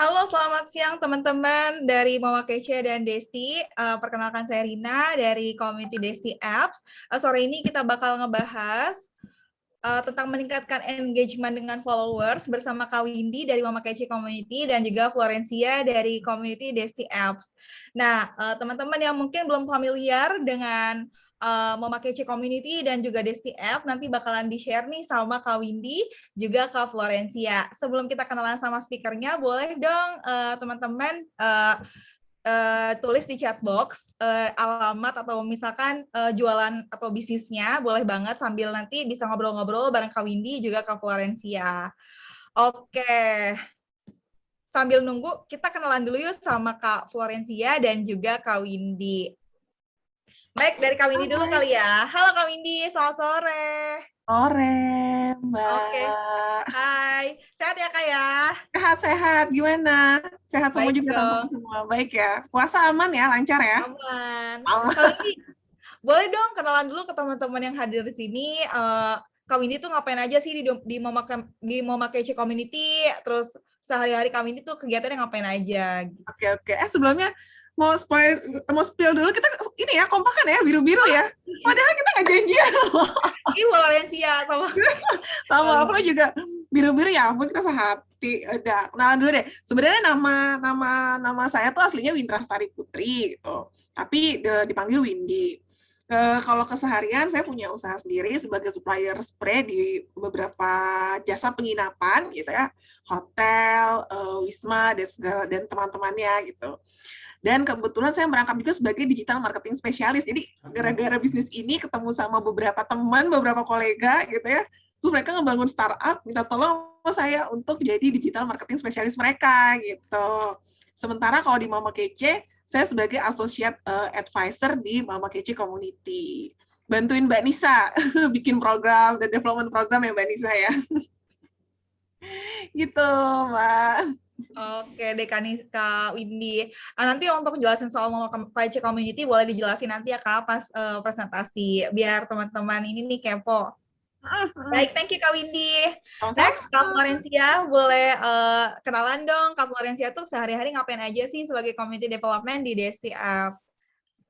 Halo, selamat siang teman-teman dari Mama Kece dan Desti. Perkenalkan saya Rina dari Community Desti Apps. Sore ini kita bakal ngebahas tentang meningkatkan engagement dengan followers bersama Kak Windy dari Mama Kece Community dan juga Florencia dari Community Desti Apps. Nah, teman-teman yang mungkin belum familiar dengan Mama Kece Community dan juga Desti App nanti bakalan di-share nih sama Kak Windy juga Kak Florencia. Sebelum kita kenalan sama speakernya, boleh dong teman-teman tulis di chat box alamat atau misalkan jualan atau bisnisnya, boleh banget sambil nanti bisa ngobrol-ngobrol bareng Kak Windy juga Kak Florencia. Oke, sambil nunggu kita kenalan dulu yuk sama Kak Florencia dan juga Kak Windy. Baik, dari Kak Windy dulu kali ya. Halo Kak Windy, selamat sore. Sore, Oke, Mbak. hai. Sehat ya Kak ya? Sehat-sehat, gimana? Sehat semua Baik juga teman-teman dong, semua. Baik ya. Puasa aman ya, lancar ya? aman. Aman. Kak Windy, boleh dong kenalan dulu ke teman-teman yang hadir di sini. Kak Windy tuh ngapain aja sih di Mama Kece Community? Terus sehari-hari Kak Windy tuh kegiatannya ngapain aja? Oke, oke. Sebelumnya mau spill dulu kita ini ya, kompakan ya, biru-biru ya. Padahal kita nggak janjian. Ini Valencia sama Sama Kak. apa juga biru-biru ya ampun kita sehati. Udah, kenalan dulu deh. Sebenarnya nama nama nama saya tuh aslinya Windra Stari Putri gitu. Tapi dipanggil Windy. Kalau keseharian saya punya usaha sendiri sebagai supplier spray di beberapa jasa penginapan gitu ya, hotel, wisma dan teman-temannya gitu. Dan kebetulan saya merangkap juga sebagai digital marketing spesialis. Jadi gara-gara bisnis ini ketemu sama beberapa teman, beberapa kolega gitu ya. Terus mereka ngebangun startup, minta tolong sama saya untuk jadi digital marketing spesialis mereka gitu. Sementara kalau di Mama Kece, saya sebagai associate advisor di Mama Kece Community. Bantuin Mbak Nisa bikin program dan development program ya Mbak Nisa ya. Gitu, Mbak. Oke deh Kak Windy. Nanti untuk jelasin soal Mama Kece Community boleh dijelasin nanti ya Kak pas presentasi biar teman-teman ini nih kepo. Baik, thank you Kak Windy. Next, Kak Sama-sama. Florencia, boleh kenalan dong. Kak Florencia tuh sehari-hari ngapain aja sih sebagai community development di Desti App?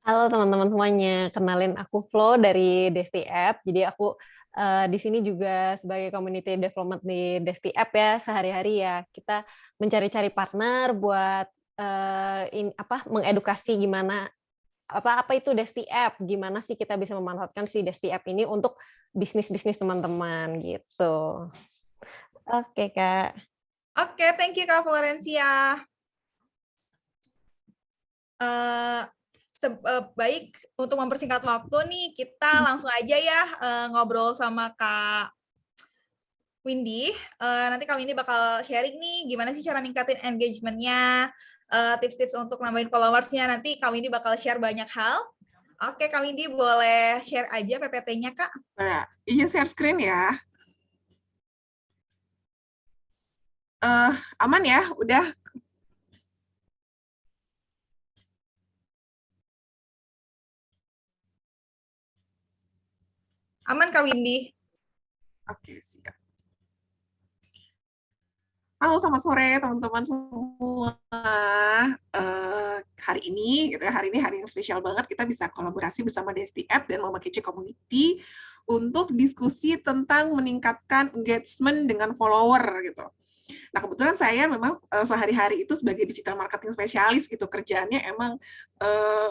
Halo teman-teman semuanya, kenalin aku Flo dari Desti App. Jadi aku di sini juga sebagai community development di Desti App ya. Sehari-hari ya kita mencari-cari partner buat mengedukasi gimana apa itu Desti App, gimana sih kita bisa memanfaatkan si Desti App ini untuk bisnis-bisnis teman-teman gitu. Oke Kak. Oke, thank you Kak Florencia. Eh, Baik, untuk mempersingkat waktu nih, kita langsung aja ya ngobrol sama Kak Windy. Nanti Kak Windy bakal sharing nih gimana sih cara ningkatin engagement-nya, tips-tips untuk nambahin followers-nya. Nanti Kak Windy bakal share banyak hal. Oke, Kak Windy boleh share aja PPT-nya, Kak. Nah, izin share screen ya. Aman ya? Udah. Aman, Kak Windy? Oke, siap. Halo, selamat sore teman-teman semua. Hari ini, gitu ya, hari ini hari yang spesial banget. Kita bisa kolaborasi bersama Desti App dan Mama Kece Community untuk diskusi tentang meningkatkan engagement dengan follower gitu. Nah, kebetulan saya memang sehari-hari itu sebagai digital marketing spesialis gitu, kerjaannya emang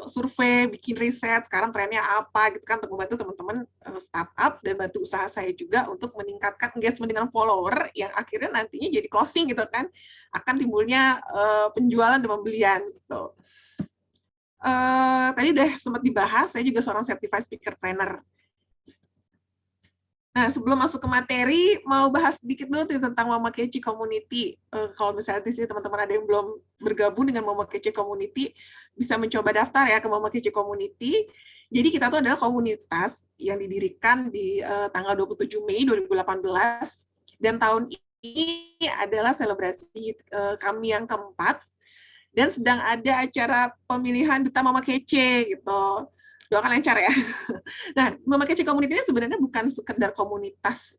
survei, bikin riset, sekarang trennya apa gitu kan, untuk membantu teman-teman startup dan bantu usaha saya juga untuk meningkatkan engagement dengan follower yang akhirnya nantinya jadi closing gitu kan, akan timbulnya penjualan dan pembelian gitu. Tadi udah sempat dibahas, saya juga seorang certified speaker trainer. Nah, sebelum masuk ke materi, mau bahas sedikit dulu tentang Mama Kece Community. Kalau misalnya di sini teman-teman ada yang belum bergabung dengan Mama Kece Community, bisa mencoba daftar ya ke Mama Kece Community. Jadi kita tuh adalah komunitas yang didirikan di tanggal 27 Mei 2018, dan tahun ini adalah selebrasi kami yang keempat, dan sedang ada acara pemilihan Duta Mama Kece gitu. Doakan lancar ya. Nah, Mama Kece Community ini sebenarnya bukan sekedar komunitas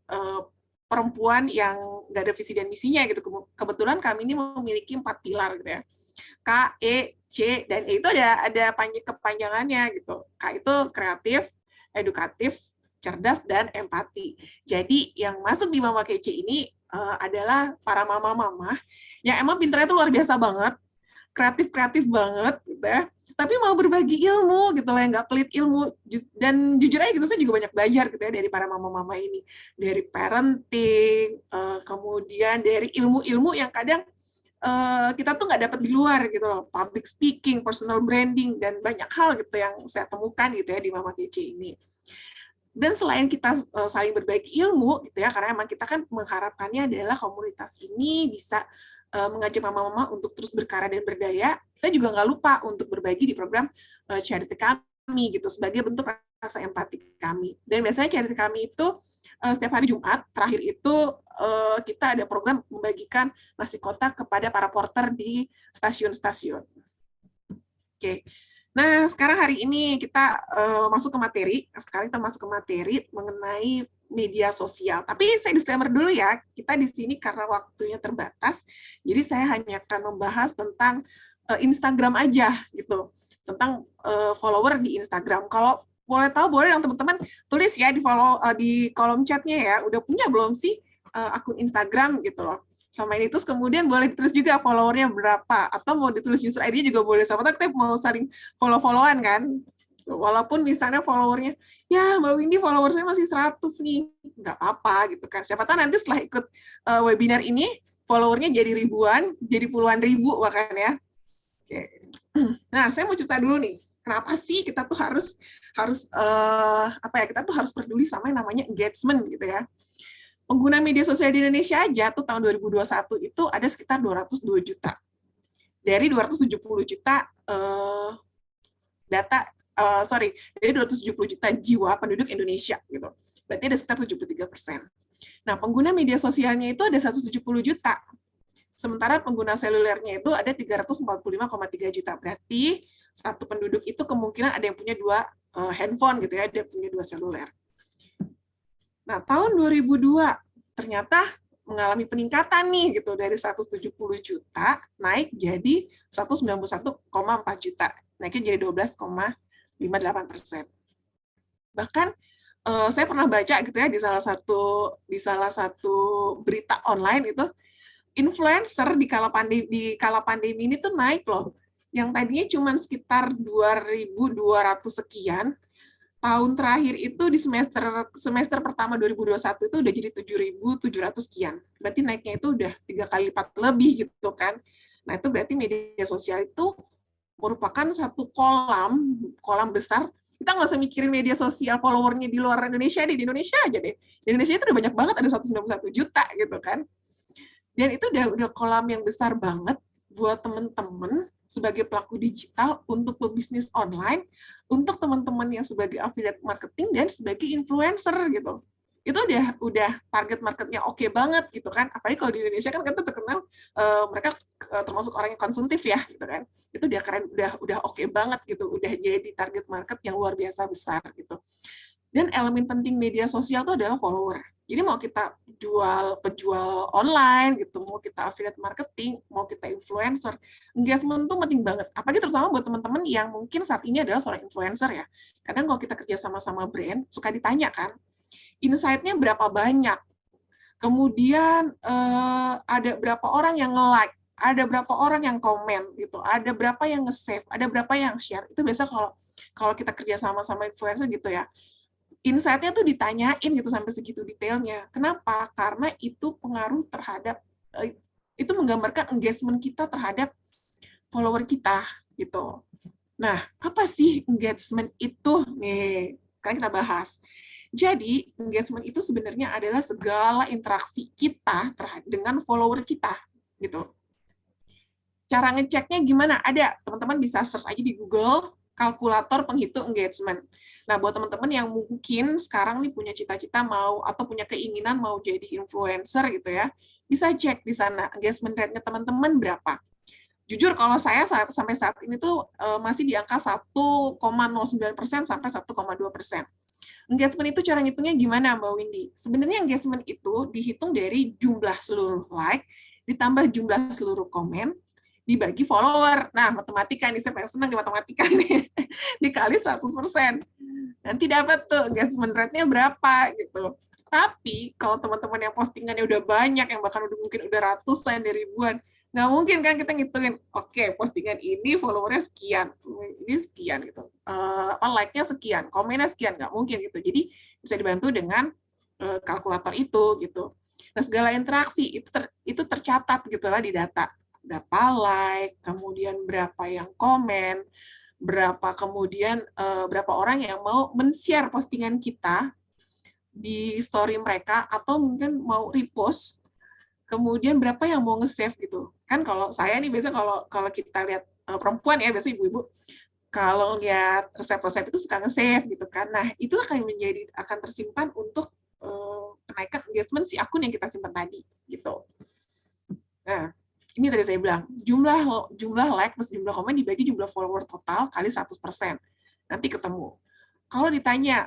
perempuan yang nggak ada visi dan misinya gitu. Kebetulan kami ini memiliki 4 pilar gitu ya. K, E, C, dan E itu ada kepanjangannya gitu. K itu kreatif, edukatif, cerdas, dan empati. Jadi yang masuk di Mama Kece ini adalah para mama-mama yang emang pinternya tuh luar biasa banget, kreatif-kreatif banget gitu ya. Tapi mau berbagi ilmu gitu loh, yang nggak pelit ilmu. Dan jujur aja gitu, saya juga banyak belajar gitu ya dari para mama-mama ini. Dari parenting, kemudian dari ilmu-ilmu yang kadang kita tuh nggak dapat di luar gitu loh, public speaking, personal branding, dan banyak hal gitu yang saya temukan gitu ya di Mama Kece ini. Dan selain kita saling berbagi ilmu gitu ya, karena emang kita kan mengharapkannya adalah komunitas ini bisa mengajak mama-mama untuk terus berkarya dan berdaya, kita juga nggak lupa untuk berbagi di program charity kami gitu sebagai bentuk rasa empati kami. Dan biasanya charity kami itu setiap hari Jumat terakhir itu kita ada program membagikan nasi kotak kepada para porter di stasiun-stasiun. Oke. Nah, sekarang hari ini kita masuk ke materi. Sekarang kita masuk ke materi mengenai media sosial. Tapi saya disclaimer dulu ya, kita di sini karena waktunya terbatas, jadi saya hanya akan membahas tentang Instagram aja gitu, tentang follower di Instagram. Kalau boleh tahu, boleh yang teman-teman tulis ya di kolom chatnya ya, udah punya belum sih akun Instagram gitu loh. Sama ini terus kemudian boleh ditulis juga followernya berapa, atau mau ditulis user ID juga boleh, sama kita mau saling follow-followan kan, walaupun misalnya followernya ya Mbak Windy follower saya masih 100 nih, nggak apa gitu kan, siapa tahu nanti setelah ikut webinar ini followernya jadi ribuan, jadi puluhan ribu bahkan ya. Oke. Nah, saya mau cerita dulu nih, kenapa sih kita tuh harus kita tuh harus peduli sama yang namanya engagement gitu ya. Pengguna media sosial di Indonesia aja tuh tahun 2021 itu ada sekitar 202 juta. Dari 270 juta dari 270 juta jiwa penduduk Indonesia gitu. Berarti ada sekitar 73%. Nah, pengguna media sosialnya itu ada 170 juta. Sementara pengguna selulernya itu ada 345,3 juta. Berarti satu penduduk itu kemungkinan ada yang punya 2 handphone gitu ya, ada yang punya 2 seluler. Nah, tahun 2002 ternyata mengalami peningkatan nih gitu, dari 170 juta naik jadi 191,4 juta. Naiknya jadi 12,58%. Bahkan saya pernah baca gitu ya di salah satu berita online itu, influencer di kala pandemi ini tuh naik loh. Yang tadinya cuma sekitar 2.200 sekian, tahun terakhir itu di semester pertama 2021 itu udah jadi 7.700 sekian. Berarti naiknya itu udah 3 kali lipat lebih gitu kan. Nah, itu berarti media sosial itu merupakan satu kolam besar. Kita nggak usah mikirin media sosial followernya di luar Indonesia deh, di Indonesia aja deh. Di Indonesia itu udah banyak banget, ada 191 juta gitu kan. Dan itu udah kolam yang besar banget buat teman-teman sebagai pelaku digital untuk berbisnis online, untuk teman-teman yang sebagai affiliate marketing dan sebagai influencer gitu. Itu udah target marketnya oke banget gitu kan. Apalagi kalau di Indonesia kan kita terkenal mereka termasuk orang yang konsumtif ya gitu kan. Itu udah keren, udah oke banget gitu, udah jadi target market yang luar biasa besar gitu. Dan elemen penting media sosial itu adalah follower. Jadi mau kita pejual online gitu, mau kita affiliate marketing, mau kita influencer, engagement itu penting banget. Apalagi terutama buat teman-teman yang mungkin saat ini adalah seorang influencer ya. Kadang kalau kita kerja sama-sama brand, suka ditanya kan, insight-nya berapa banyak? Kemudian ada berapa orang yang nge-like, ada berapa orang yang komen gitu, ada berapa yang nge-save, ada berapa yang share. Itu biasa kalau kita kerja sama-sama influencer gitu ya. Insight-nya tuh ditanyain gitu sampai segitu detailnya. Kenapa? Karena itu pengaruh terhadap, itu menggambarkan engagement kita terhadap follower kita gitu. Nah, apa sih engagement itu? Nih, sekarang kita bahas. Jadi, engagement itu sebenarnya adalah segala interaksi kita dengan follower kita gitu. Cara ngeceknya gimana? Ada, teman-teman bisa search aja di Google, kalkulator penghitung engagement. Nah, buat teman-teman yang mungkin sekarang nih punya cita-cita mau atau punya keinginan mau jadi influencer gitu ya, bisa cek di sana engagement rate-nya teman-teman berapa. Jujur kalau saya sampai saat ini tuh masih di angka 1,09% sampai 1,2%. Engagement itu cara ngitungnya gimana, Mbak Windy? Sebenarnya engagement itu dihitung dari jumlah seluruh like, ditambah jumlah seluruh komen, dibagi follower. Nah, matematika nih, saya senang di matematika nih. Dikali 100%. Nanti dapat tuh engagement rate-nya berapa gitu. Tapi kalau teman-teman yang postingannya udah banyak, yang bahkan mungkin udah ratusan, dari ribuan, nggak mungkin kan kita ngitungin, oke, postingan ini followernya sekian, ini sekian gitu, like-nya sekian, komennya sekian, nggak mungkin gitu. Jadi bisa dibantu dengan kalkulator itu gitu. Nah, segala interaksi itu tercatat gitulah di data, berapa like, kemudian berapa yang komen, berapa kemudian berapa orang yang mau men-share postingan kita di story mereka atau mungkin mau repost. Kemudian berapa yang mau nge-save gitu. Kan kalau saya nih biasanya kalau kita lihat perempuan ya, biasanya ibu-ibu kalau lihat resep-resep itu suka nge-save gitu kan. Nah, itu akan tersimpan untuk kenaikan engagement si akun yang kita simpan tadi gitu. Nah, ini tadi saya bilang, jumlah like plus jumlah komen dibagi jumlah follower total kali 100%. Nanti ketemu. Kalau ditanya,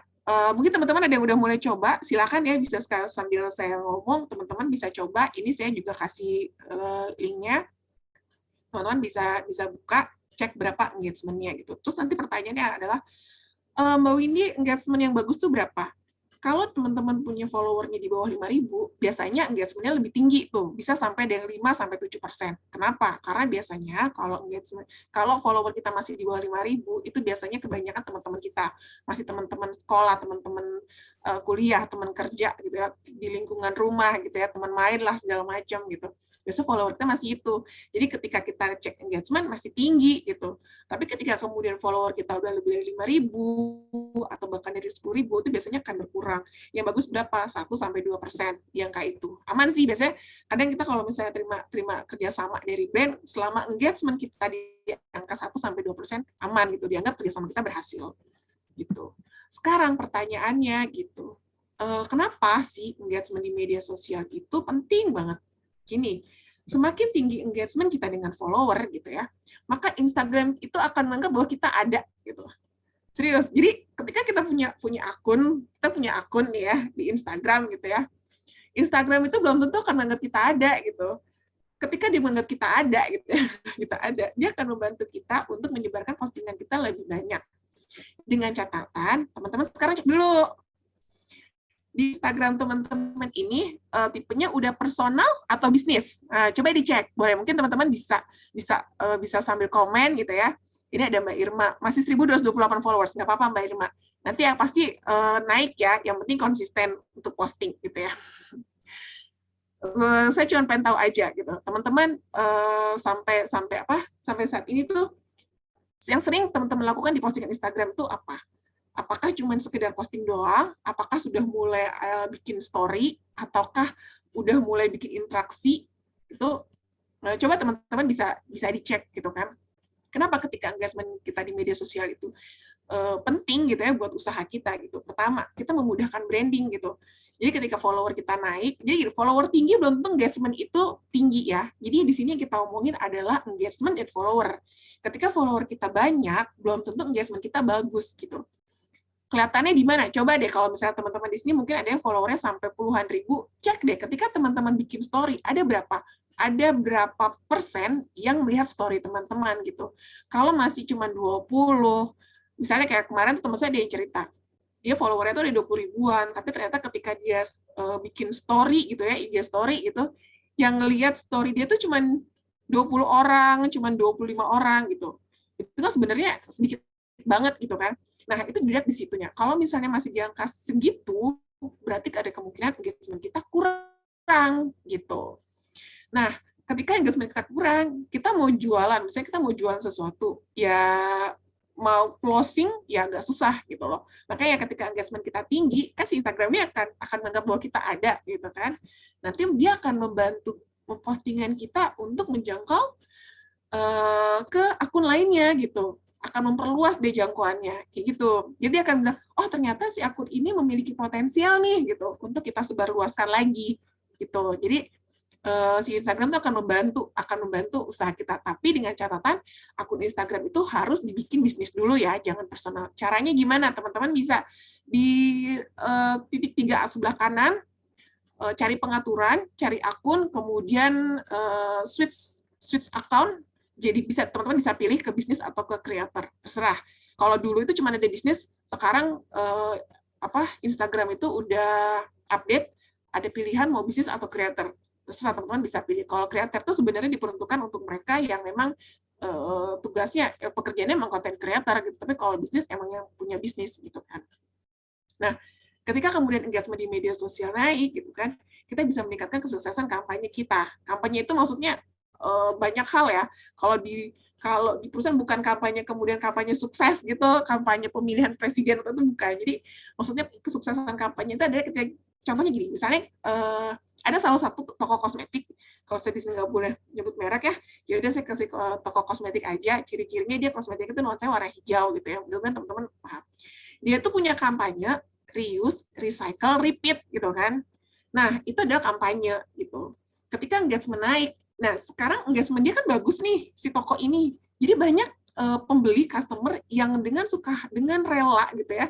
mungkin teman-teman ada yang udah mulai coba, silakan ya, bisa sambil saya ngomong, teman-teman bisa coba. Ini saya juga kasih linknya. Teman-teman bisa buka, cek berapa engagement-nya gitu. Terus nanti pertanyaannya adalah, Mbak Windy, engagement yang bagus tuh berapa? Kalau teman-teman punya follower-nya di bawah 5.000, biasanya engagement-nya lebih tinggi tuh, bisa sampai dengan 5-7%. Kenapa? Karena biasanya kalau follower kita masih di bawah 5.000, itu biasanya kebanyakan teman-teman kita, masih teman-teman sekolah, teman-teman kuliah, teman kerja gitu ya, di lingkungan rumah gitu ya, teman main lah segala macam gitu. Biasanya follower kita masih itu. Jadi ketika kita cek engagement masih tinggi gitu. Tapi ketika kemudian follower kita udah lebih dari 5.000 atau bahkan dari 10.000, itu biasanya akan berkurang. Yang bagus berapa? 1-2% di angka itu. Aman sih biasanya. Kadang kita kalau misalnya terima kerjasama dari brand, selama engagement kita di angka 1-2%, aman gitu. Dianggap kerjasama kita berhasil. Gitu. Sekarang pertanyaannya gitu. Kenapa sih engagement di media sosial itu penting banget? Gini, semakin tinggi engagement kita dengan follower gitu ya, maka Instagram itu akan menganggap bahwa kita ada gitu. Serius. Jadi ketika kita punya akun nih ya di Instagram gitu ya. Instagram itu belum tentu akan menganggap kita ada gitu. Ketika dia menganggap kita ada gitu ya, kita ada, dia akan membantu kita untuk menyebarkan postingan kita lebih banyak. Dengan catatan, teman-teman sekarang cek dulu di Instagram teman-teman ini tipenya udah personal atau bisnis. Nah, coba dicek. Boleh, mungkin teman-teman bisa sambil komen gitu ya. Ini ada Mbak Irma, masih 1.228 followers. Nggak apa-apa Mbak Irma. Nanti yang pasti naik ya, yang penting konsisten untuk posting gitu ya. Saya cuma pengen tahu aja gitu. Teman-teman sampai saat ini tuh yang sering teman-teman lakukan di postingan Instagram tuh apa? Apakah cuma sekedar posting doang? Apakah sudah mulai bikin story? Ataukah udah mulai bikin interaksi? Itu coba teman-teman bisa dicek gitu kan. Kenapa ketika engagement kita di media sosial itu penting gitu ya buat usaha kita gitu. Pertama, kita memudahkan branding gitu. Jadi ketika follower kita naik, jadi follower tinggi belum tentu engagement itu tinggi ya. Jadi di sini yang kita omongin adalah engagement dan follower. Ketika follower kita banyak, belum tentu engagement kita bagus gitu. Kelihatannya di mana? Coba deh kalau misalnya teman-teman di sini mungkin ada yang followernya sampai puluhan ribu, cek deh ketika teman-teman bikin story, ada berapa persen yang melihat story teman-teman gitu. Kalau masih cuma 20, misalnya kayak kemarin teman saya ada yang cerita, dia followernya tuh ada 20 ribuan, tapi ternyata ketika dia bikin story gitu ya, IG story gitu, yang ngelihat story dia tuh cuma 20 orang, cuma 25 orang gitu. Itu kan sebenarnya sedikit banget gitu kan. Nah, itu dilihat di situnya. Kalau misalnya masih di angka segitu, berarti ada kemungkinan engagement kita kurang gitu. Nah, ketika engagement kita kurang, kita mau jualan, misalnya kita mau jualan sesuatu, ya mau closing ya agak susah gitu loh. Makanya ketika engagement kita tinggi, kan si Instagramnya akan menganggap bahwa kita ada gitu kan. Nanti dia akan membantu postingan kita untuk menjangkau ke akun lainnya gitu. Akan memperluas deh jangkauannya kayak gitu. Jadi akan bilang, oh ternyata si akun ini memiliki potensial nih gitu untuk kita sebarluaskan lagi gitu. Jadi si Instagram itu akan membantu usaha kita. Tapi dengan catatan akun Instagram itu harus dibikin bisnis dulu ya, jangan personal. Caranya gimana? Teman-teman bisa di titik 3 sebelah kanan, cari pengaturan, cari akun, kemudian switch account. Jadi teman-teman bisa pilih ke bisnis atau ke creator, terserah. Kalau dulu itu cuma ada bisnis, sekarang Instagram itu udah update, ada pilihan mau bisnis atau creator. Terserah teman-teman bisa pilih. Kalau creator itu sebenarnya diperuntukkan untuk mereka yang memang tugasnya, pekerjaannya memang content creator gitu. Tapi kalau bisnis emang yang punya bisnis gitu kan. Nah, ketika kemudian engagement di media sosial naik gitu kan, kita bisa meningkatkan kesuksesan kampanye kita. Kampanye itu maksudnya banyak hal ya. Kalau di perusahaan bukan kampanye kemudian kampanye sukses gitu, kampanye pemilihan presiden itu bukan. Jadi maksudnya kesuksesan kampanye itu adalah ketika contohnya gini, misalnya ada salah satu toko kosmetik, kalau saya di sini nggak boleh nyebut merek ya, jadi saya kasih toko kosmetik aja, ciri-cirinya dia kosmetik itu nuansanya warna hijau gitu ya, mudah-mudahan teman-teman paham. Dia tuh punya kampanye reuse, recycle, repeat gitu kan. Nah, itu adalah kampanye gitu. Ketika engagement naik, nah sekarang engagement dia kan bagus nih, si toko ini. Jadi banyak pembeli, customer yang dengan rela gitu ya,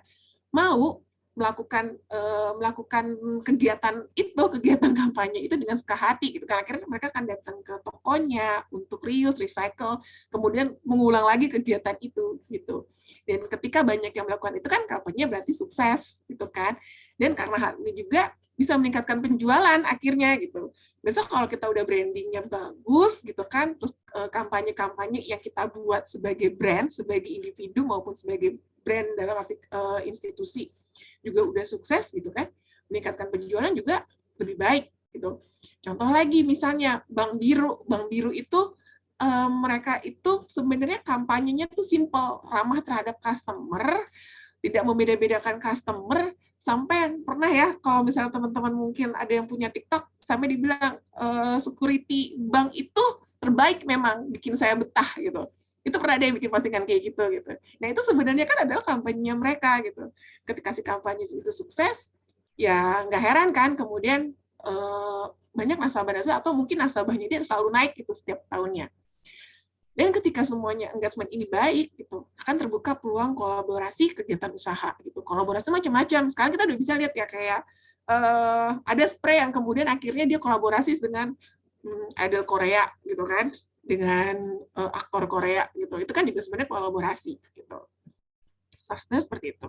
mau melakukan kegiatan kampanye itu dengan suka hati gitu. Karena akhirnya mereka akan datang ke tokonya untuk reuse, recycle, kemudian mengulang lagi kegiatan itu gitu. Dan ketika banyak yang melakukan itu kan kampanye berarti sukses gitu kan. Dan karena hal ini juga bisa meningkatkan penjualan akhirnya gitu. Besok kalau kita udah brandingnya bagus gitu kan, terus kampanye-kampanye yang kita buat sebagai brand, sebagai individu maupun sebagai brand dalam arti institusi juga udah sukses gitu kan, meningkatkan penjualan juga lebih baik gitu. Contoh lagi misalnya Bank Biru itu mereka itu sebenarnya kampanyenya tuh simple, ramah terhadap customer, tidak membeda-bedakan customer, sampai pernah ya kalau misalnya teman-teman mungkin ada yang punya TikTok sampai dibilang security bank itu terbaik, memang bikin saya betah gitu. Itu pernah ada yang bikin postingan kayak gitu. Nah itu sebenarnya kan adalah kampanye mereka gitu. Ketika si kampanye itu sukses, ya nggak heran kan kemudian banyak nasabah-nasabah atau mungkin nasabahnya dia selalu naik gitu setiap tahunnya. Dan ketika semuanya engagement ini baik gitu, akan terbuka peluang kolaborasi kegiatan usaha gitu. Kolaborasi macam-macam. Sekarang kita udah bisa lihat ya kayak ada spray yang kemudian akhirnya dia kolaborasi dengan idol Korea gitu kan, dengan aktor Korea gitu. Itu kan juga sebenarnya kolaborasi gitu. Seharusnya seperti itu.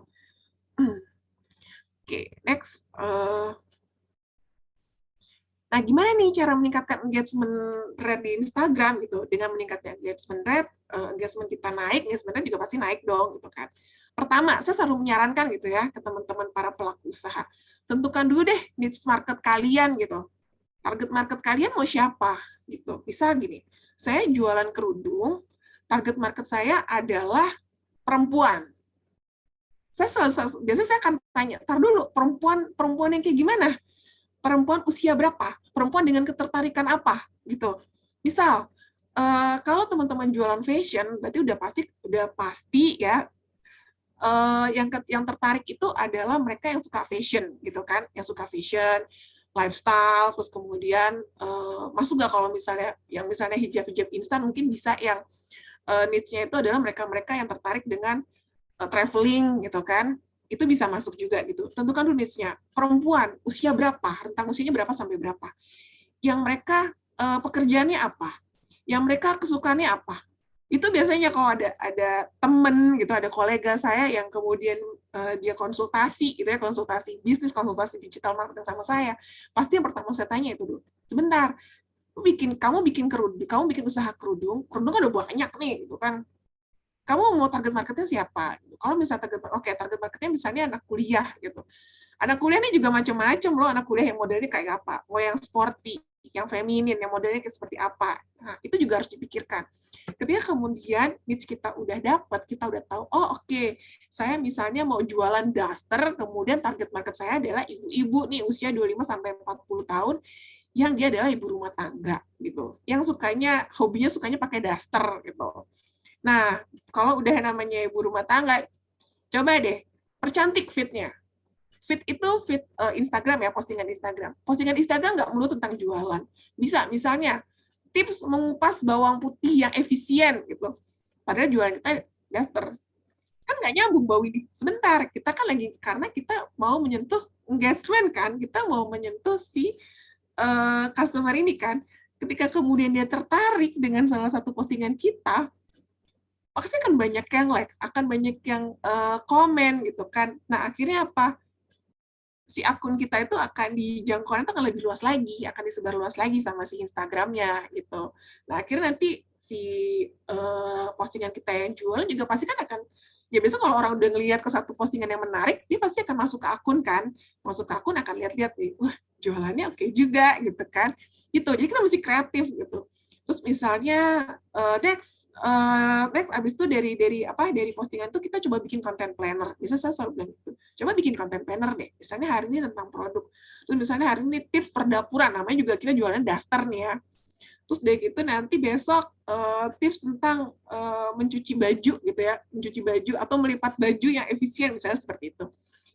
Oke, next. Nah, gimana nih cara meningkatkan engagement rate di Instagram gitu? Dengan meningkatnya engagement rate, engagement kita naik, engagement rate juga pasti naik dong gitu kan. Pertama, saya selalu menyarankan gitu ya ke teman-teman para pelaku usaha, tentukan dulu deh niche market kalian gitu. Target market kalian mau siapa gitu. Misal gini, saya jualan kerudung, target market saya adalah perempuan. Biasanya saya akan tanya, tar dulu, perempuan yang kayak gimana? Perempuan usia berapa? Perempuan dengan ketertarikan apa? Gitu. Misal, kalau teman-teman jualan fashion, berarti udah pasti ya, yang tertarik itu adalah mereka yang suka fashion, gitu kan? Yang suka fashion, lifestyle, terus kemudian masuk nggak kalau misalnya hijab instan, mungkin bisa yang niche-nya itu adalah mereka-mereka yang tertarik dengan traveling, gitu kan? Itu bisa masuk juga gitu. Tentukan dulu niche-nya. Perempuan, usia berapa? Rentang usianya berapa sampai berapa? Yang mereka pekerjaannya apa? Yang mereka kesukaannya apa? Itu biasanya kalau ada temen gitu, ada kolega saya yang kemudian dia konsultasi gitu ya, konsultasi bisnis, konsultasi digital marketing sama saya. Pasti yang pertama saya tanya itu dulu. Sebentar, kamu bikin usaha kerudung kan udah banyak nih gitu kan. Kamu mau target marketnya siapa? Kalau misalnya target marketnya misalnya anak kuliah gitu. Anak kuliah ini juga macam-macam loh, anak kuliah yang modelnya kayak apa? Mau yang sporty, yang feminin, yang modelnya kayak seperti apa? Nah, itu juga harus dipikirkan. Ketika kemudian niche kita udah dapat, kita udah tahu, oh oke, saya misalnya mau jualan daster, kemudian target market saya adalah ibu-ibu nih usia 25 sampai 40 tahun yang dia adalah ibu rumah tangga gitu. Yang hobinya pakai daster gitu. Nah, kalau udah namanya ibu rumah tangga, coba deh percantik fitnya. Feed itu feed Instagram ya, postingan Instagram. Postingan Instagram nggak melulu tentang jualan. Bisa misalnya tips mengupas bawang putih yang efisien gitu. Padahal jualan kita daster. Kan nggak nyambung Mbak Widi. Sebentar, kita kan lagi, karena kita mau menyentuh engagement kan, kita mau menyentuh si customer ini kan. Ketika kemudian dia tertarik dengan salah satu postingan kita, pasti akan banyak yang like, akan banyak yang komen gitu kan. Nah, akhirnya apa? Si akun kita itu akan dijangkauannya akan lebih luas lagi, akan disebar luas lagi sama si Instagramnya gitu. Nah, akhirnya nanti si postingan kita yang jual juga pasti kan akan, ya biasanya kalau orang udah ngelihat ke satu postingan yang menarik, dia pasti akan masuk ke akun kan, masuk ke akun akan lihat-lihat nih, wah jualannya oke juga gitu kan, gitu. Jadi kita mesti kreatif gitu. Terus misalnya next abis itu dari postingan itu kita coba bikin content planner. Bisa saya selalu bilang gitu. Coba bikin content planner deh. Misalnya hari ini tentang produk. Terus misalnya hari ini tips perdapuran. Namanya juga kita jualan daster nih ya. Terus deh gitu nanti besok tips tentang mencuci baju gitu ya, mencuci baju atau melipat baju yang efisien misalnya seperti itu.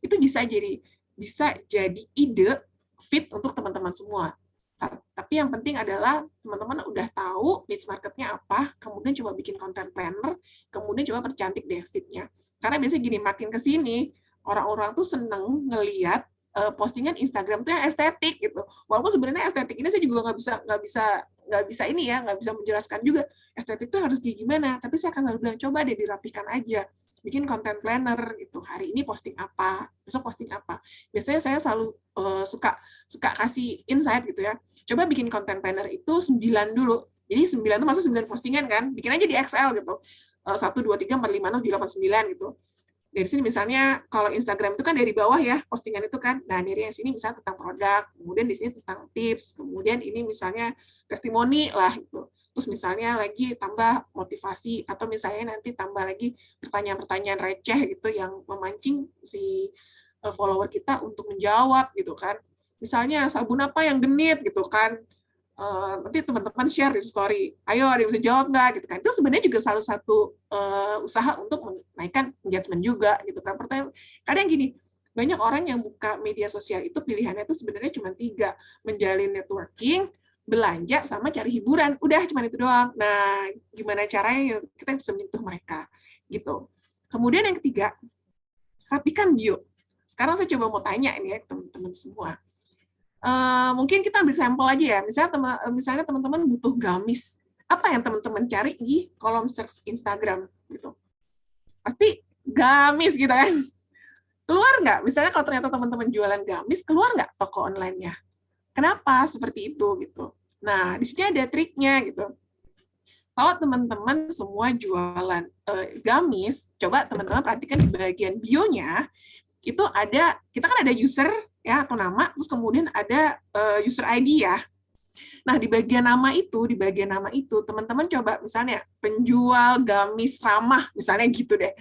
Itu bisa jadi ide fit untuk teman-teman semua. Tapi yang penting adalah teman-teman udah tahu niche marketnya apa, kemudian coba bikin content planner, kemudian coba percantik deh fit-nya. Karena biasanya gini, makin ke sini orang-orang tuh seneng ngelihat postingan Instagram tuh yang estetik gitu. Walaupun sebenarnya estetik ini saya juga nggak bisa menjelaskan juga estetik tuh harus kayak gimana. Tapi saya akan selalu bilang coba deh dirapikan aja, bikin content planner gitu. Hari ini posting apa, besok posting apa. Biasanya saya selalu suka kasih insight gitu ya. Coba bikin content planner itu 9 dulu. Jadi 9 itu masa 9 postingan kan? Bikin aja di Excel gitu. 1, 2, 3, 4, 5, 6, 7, 8, 9 gitu. Dari sini misalnya kalau Instagram itu kan dari bawah ya postingan itu kan. Nah, dari yang sini misalnya tentang produk, kemudian di sini tentang tips, kemudian ini misalnya testimoni lah gitu. Terus misalnya lagi tambah motivasi atau misalnya nanti tambah lagi pertanyaan-pertanyaan receh gitu yang memancing si follower kita untuk menjawab gitu kan. Misalnya sabun apa yang genit gitu kan. Nanti teman-teman share di story. Ayo ada yang bisa jawab nggak gitu kan. Itu sebenarnya juga salah satu usaha untuk menaikkan engagement juga gitu kan. Pertanyaan kadang gini, banyak orang yang buka media sosial itu pilihannya itu sebenarnya cuma 3, menjalin networking, belanja, sama cari hiburan. Udah cuma itu doang. Nah, gimana caranya kita bisa menyentuh mereka gitu. Kemudian yang ketiga, rapikan bio. Sekarang saya coba mau tanya ini ya teman-teman semua. Mungkin kita ambil sampel aja ya. Misalnya teman-teman butuh gamis. Apa yang teman-teman cari di kolom search Instagram gitu? Pasti gamis gitu kan. Keluar nggak? Misalnya kalau ternyata teman-teman jualan gamis, keluar nggak toko online-nya? Kenapa seperti itu gitu? Nah, di sini ada triknya gitu. Kalau teman-teman semua jualan gamis, coba teman-teman perhatikan di bagian bio-nya itu kita kan ada user ya atau nama, terus kemudian ada user ID ya. Nah, di bagian nama itu teman-teman coba misalnya penjual gamis ramah misalnya gitu deh.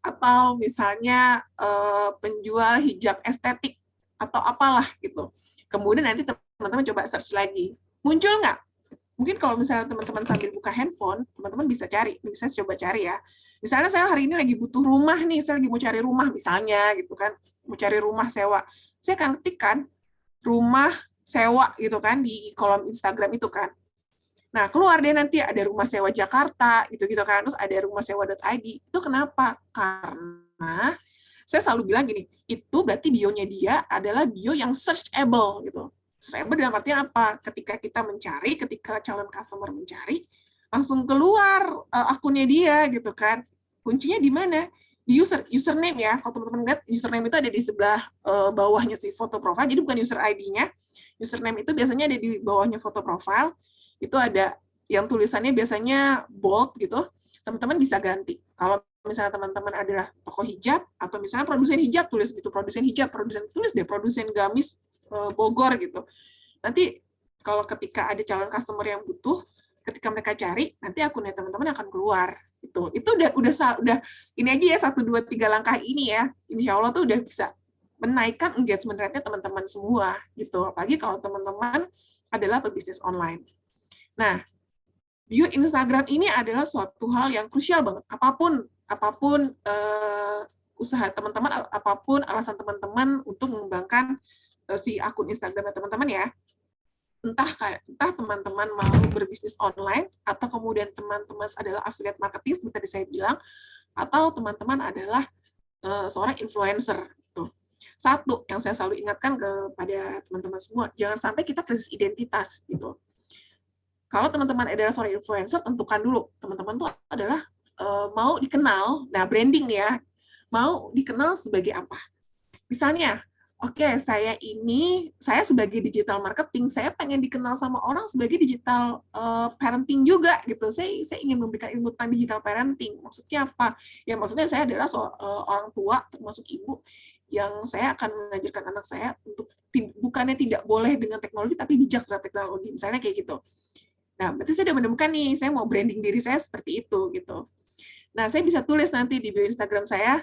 Atau misalnya penjual hijab estetik atau apalah gitu. Kemudian nanti teman-teman coba search lagi. Muncul nggak? Mungkin kalau misalnya teman-teman sambil buka handphone, teman-teman bisa cari. Nih, saya coba cari ya. Misalnya saya hari ini lagi butuh rumah nih, saya lagi mau cari rumah misalnya gitu kan, mau cari rumah sewa. Saya akan ketikkan rumah sewa gitu kan di kolom Instagram itu kan. Nah, keluar deh nanti ada rumah sewa Jakarta gitu-gitu kan, terus ada rumah sewa.id. Itu kenapa? Karena saya selalu bilang gini, itu berarti bio-nya dia adalah bio yang searchable gitu. Searchable dalam artian apa? Ketika kita mencari, ketika calon customer mencari, langsung keluar akunnya dia gitu kan. Kuncinya di mana? Di username ya. Kalau teman-teman lihat username itu ada di sebelah bawahnya si foto profile. Jadi bukan user ID-nya. Username itu biasanya ada di bawahnya foto profile. Itu ada yang tulisannya biasanya bold gitu. Teman-teman bisa ganti. Kalau misalnya teman-teman adalah toko hijab atau misalnya produsen hijab, tulis gitu produsen hijab, tulis deh produsen gamis Bogor gitu. Nanti kalau ketika ada calon customer yang butuh, ketika mereka cari, nanti akunnya teman-teman akan keluar. Itu udah ini aja ya 1, 2, 3 langkah ini ya. Insya Allah tuh udah bisa menaikkan engagement rate-nya teman-teman semua gitu. Apalagi kalau teman-teman adalah pebisnis online. Nah, bio Instagram ini adalah suatu hal yang krusial banget. Apapun usaha teman-teman, apapun alasan teman-teman untuk mengembangkan si akun Instagram teman-teman ya. Entah teman-teman mau berbisnis online, atau kemudian teman-teman adalah affiliate marketing seperti tadi saya bilang, atau teman-teman adalah seorang influencer. Tuh. Satu yang saya selalu ingatkan kepada teman-teman semua, jangan sampai kita krisis identitas gitu. Kalau teman-teman adalah seorang influencer, tentukan dulu teman-teman tuh adalah mau dikenal, nah branding ya, mau dikenal sebagai apa. Misalnya, oke, saya sebagai digital marketing, saya pengen dikenal sama orang sebagai digital parenting juga gitu. Saya ingin memberikan ilmu tentang digital parenting. Maksudnya apa? Ya maksudnya saya adalah orang tua, termasuk ibu, yang saya akan mengajarkan anak saya untuk bukannya tidak boleh dengan teknologi, tapi bijak terhadap teknologi. Misalnya kayak gitu. Nah, berarti saya sudah menemukan nih, saya mau branding diri saya seperti itu gitu. Nah, saya bisa tulis nanti di bio Instagram saya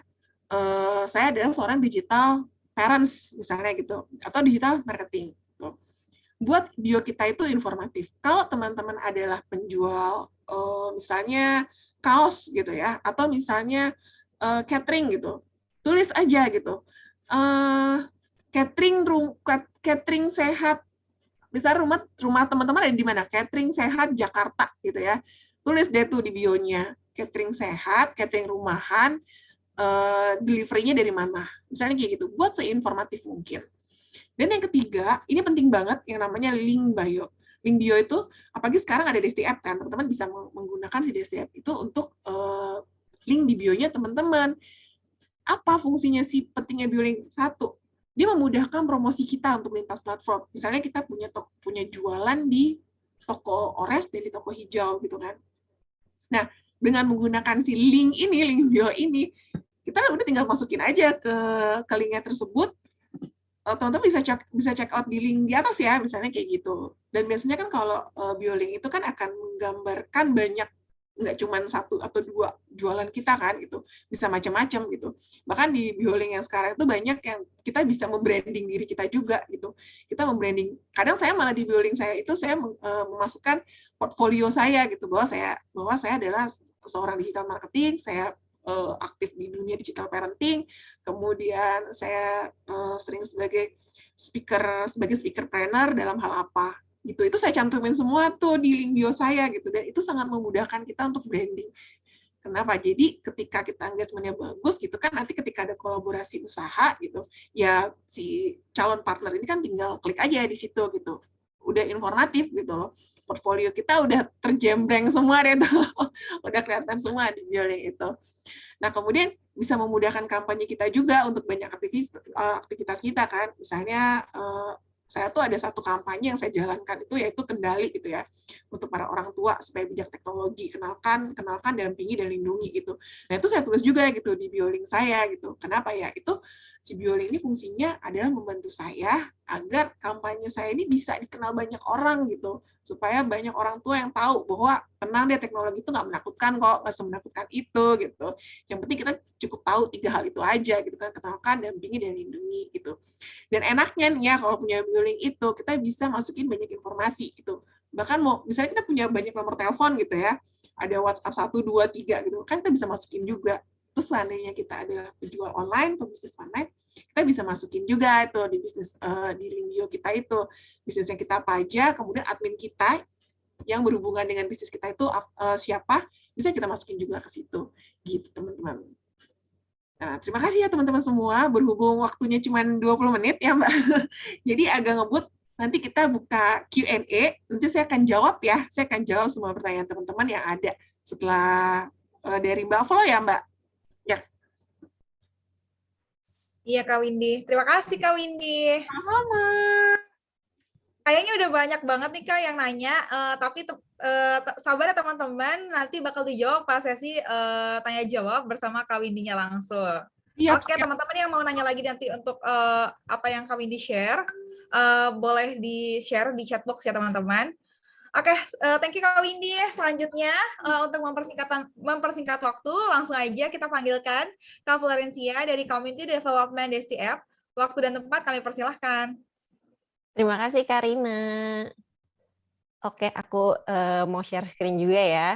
adalah seorang digital parents misalnya gitu, atau digital marketing. Gitu. Buat bio kita itu informatif. Kalau teman-teman adalah penjual misalnya kaos gitu ya, atau misalnya catering gitu, tulis aja gitu. Catering sehat. Misalnya rumah teman-teman ada di mana? Catering sehat Jakarta gitu ya. Tulis deh tuh di bio-nya. Catering sehat, catering rumahan, delivery-nya dari mana. Misalnya kayak gitu. Buat seinformatif mungkin. Dan yang ketiga, ini penting banget yang namanya link bio. Link bio itu, apalagi sekarang ada Desti App kan, teman-teman bisa menggunakan si Desti App itu untuk link di bio-nya teman-teman. Apa fungsinya si pentingnya bio link? Satu, dia memudahkan promosi kita untuk lintas platform. Misalnya kita punya jualan di toko ores dan di toko hijau gitu kan. Nah, dengan menggunakan si link bio ini, kita udah tinggal masukin aja ke linknya tersebut. Teman-teman bisa check out di link di atas ya, misalnya kayak gitu. Dan biasanya kan kalau bio link itu kan akan menggambarkan banyak, nggak cuma satu atau dua jualan kita kan, itu bisa macam-macam gitu. Bahkan di bio-link yang sekarang itu banyak yang kita bisa membranding diri kita juga gitu. Kita membranding. Kadang saya malah di bio-link saya itu saya memasukkan portfolio saya gitu, bahwa saya adalah seorang digital marketing, saya aktif di dunia digital parenting, kemudian saya sering sebagai speaker-planner dalam hal apa. Gitu, itu saya cantumin semua tuh di link bio saya gitu, dan itu sangat memudahkan kita untuk branding. Kenapa? Jadi ketika kita engagement-nya bagus gitu kan, nanti ketika ada kolaborasi usaha gitu, ya si calon partner ini kan tinggal klik aja di situ gitu, udah informatif gitu loh, portfolio kita udah terjembreng semua deh tuh, udah kelihatan semua di bio link itu. Nah, kemudian bisa memudahkan kampanye kita juga untuk banyak aktivitas kita kan, misalnya saya tuh ada satu kampanye yang saya jalankan itu yaitu kendali gitu ya, untuk para orang tua supaya bijak teknologi, kenalkan, dampingi dan lindungi gitu. Nah, itu saya tulis juga gitu di bio link saya gitu. Kenapa ya? Itu si bio link ini fungsinya adalah membantu saya agar kampanye saya ini bisa dikenal banyak orang gitu, supaya banyak orang tua yang tahu bahwa tenang deh, teknologi itu nggak menakutkan kok, nggak semenakutkan itu gitu. Yang penting kita cukup tahu 3 hal itu aja gitu kan, kenalkan, dampingi dan lindungi gitu. Dan enaknya nih ya, kalau punya bio link itu, kita bisa masukin banyak informasi gitu. Bahkan misalnya kita punya banyak nomor telepon gitu ya, ada WhatsApp 1, 2, 3 gitu, kan kita bisa masukin juga. Terus seandainya kita adalah penjual online, pebisnis online, kita bisa masukin juga itu di bisnis di link bio kita itu. Bisnisnya kita apa aja, kemudian admin kita yang berhubungan dengan bisnis kita itu siapa, bisa kita masukin juga ke situ. Gitu, teman-teman. Nah, terima kasih ya teman-teman semua, berhubung waktunya cuma 20 menit ya Mbak. Jadi agak ngebut, nanti kita buka Q&A, nanti saya akan jawab ya, saya akan jawab semua pertanyaan teman-teman yang ada setelah dari Mbak Flo ya Mbak. Ya. Iya Kak Windy, terima kasih Kak Windy. Sama. Kayaknya udah banyak banget nih Kak yang nanya, tapi sabar ya teman-teman, nanti bakal dijawab pas sesi tanya jawab bersama Kak Windy-nya langsung. Yep, Oke, teman-teman yang mau nanya lagi nanti untuk apa yang Kak Windy share, boleh di-share di chat box ya teman-teman. Oke, thank you Kak Windy. Selanjutnya untuk mempersingkat waktu, langsung aja kita panggilkan Kak Florencia dari Community Development Desti App. Waktu dan tempat kami persilahkan. Terima kasih Karina. Oke, aku mau share screen juga ya.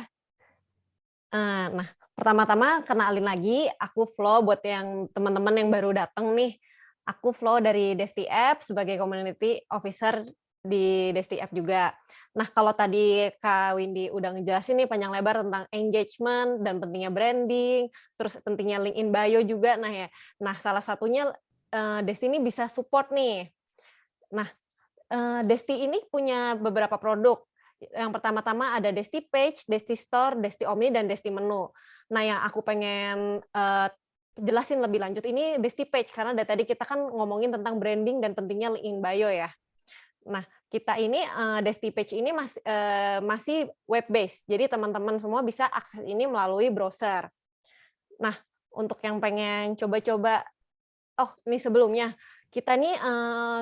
Nah, Pertama-tama kenalin lagi, aku Flo buat yang teman-teman yang baru datang nih. Aku Flo dari Desti App sebagai Community Officer di Desti App juga. Nah, kalau tadi Kak Windy udah ngejelasin nih panjang lebar tentang engagement dan pentingnya branding, terus pentingnya link in bio juga. Nah salah satunya Desti ini bisa support nih. Nah, Desti ini punya beberapa produk. Yang pertama-tama ada Desti Page, Desti Store, Desti Omni, dan Desti Menu. Nah, yang aku pengen jelasin lebih lanjut ini Desti Page, karena dari tadi kita kan ngomongin tentang branding dan pentingnya link in bio ya. Nah, kita ini Desti Page ini masih web based, jadi teman-teman semua bisa akses ini melalui browser. Nah, untuk yang pengen coba-coba, ini sebelumnya kita nih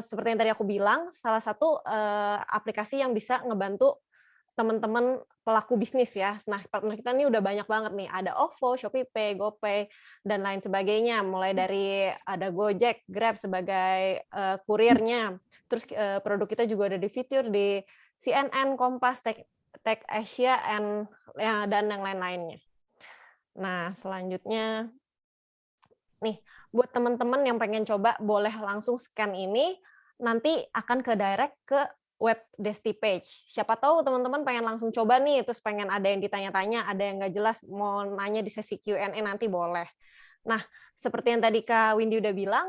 seperti yang tadi aku bilang, salah satu aplikasi yang bisa ngebantu teman-teman pelaku bisnis ya. Nah, partner kita nih udah banyak banget nih. Ada OVO, ShopeePay, GoPay, dan lain sebagainya. Mulai dari ada Gojek, Grab sebagai kurirnya. Terus produk kita juga ada di fitur di CNN, Kompas, Tech Asia, dan yang lain-lainnya. Nah, selanjutnya nih, buat teman-teman yang pengen coba boleh langsung scan ini, nanti akan ke direct ke web Desti Page. Siapa tahu teman-teman pengen langsung coba nih, terus pengen ada yang ditanya-tanya, ada yang nggak jelas, mau nanya di sesi Q&A nanti boleh. Nah, seperti yang tadi Kak Windy udah bilang,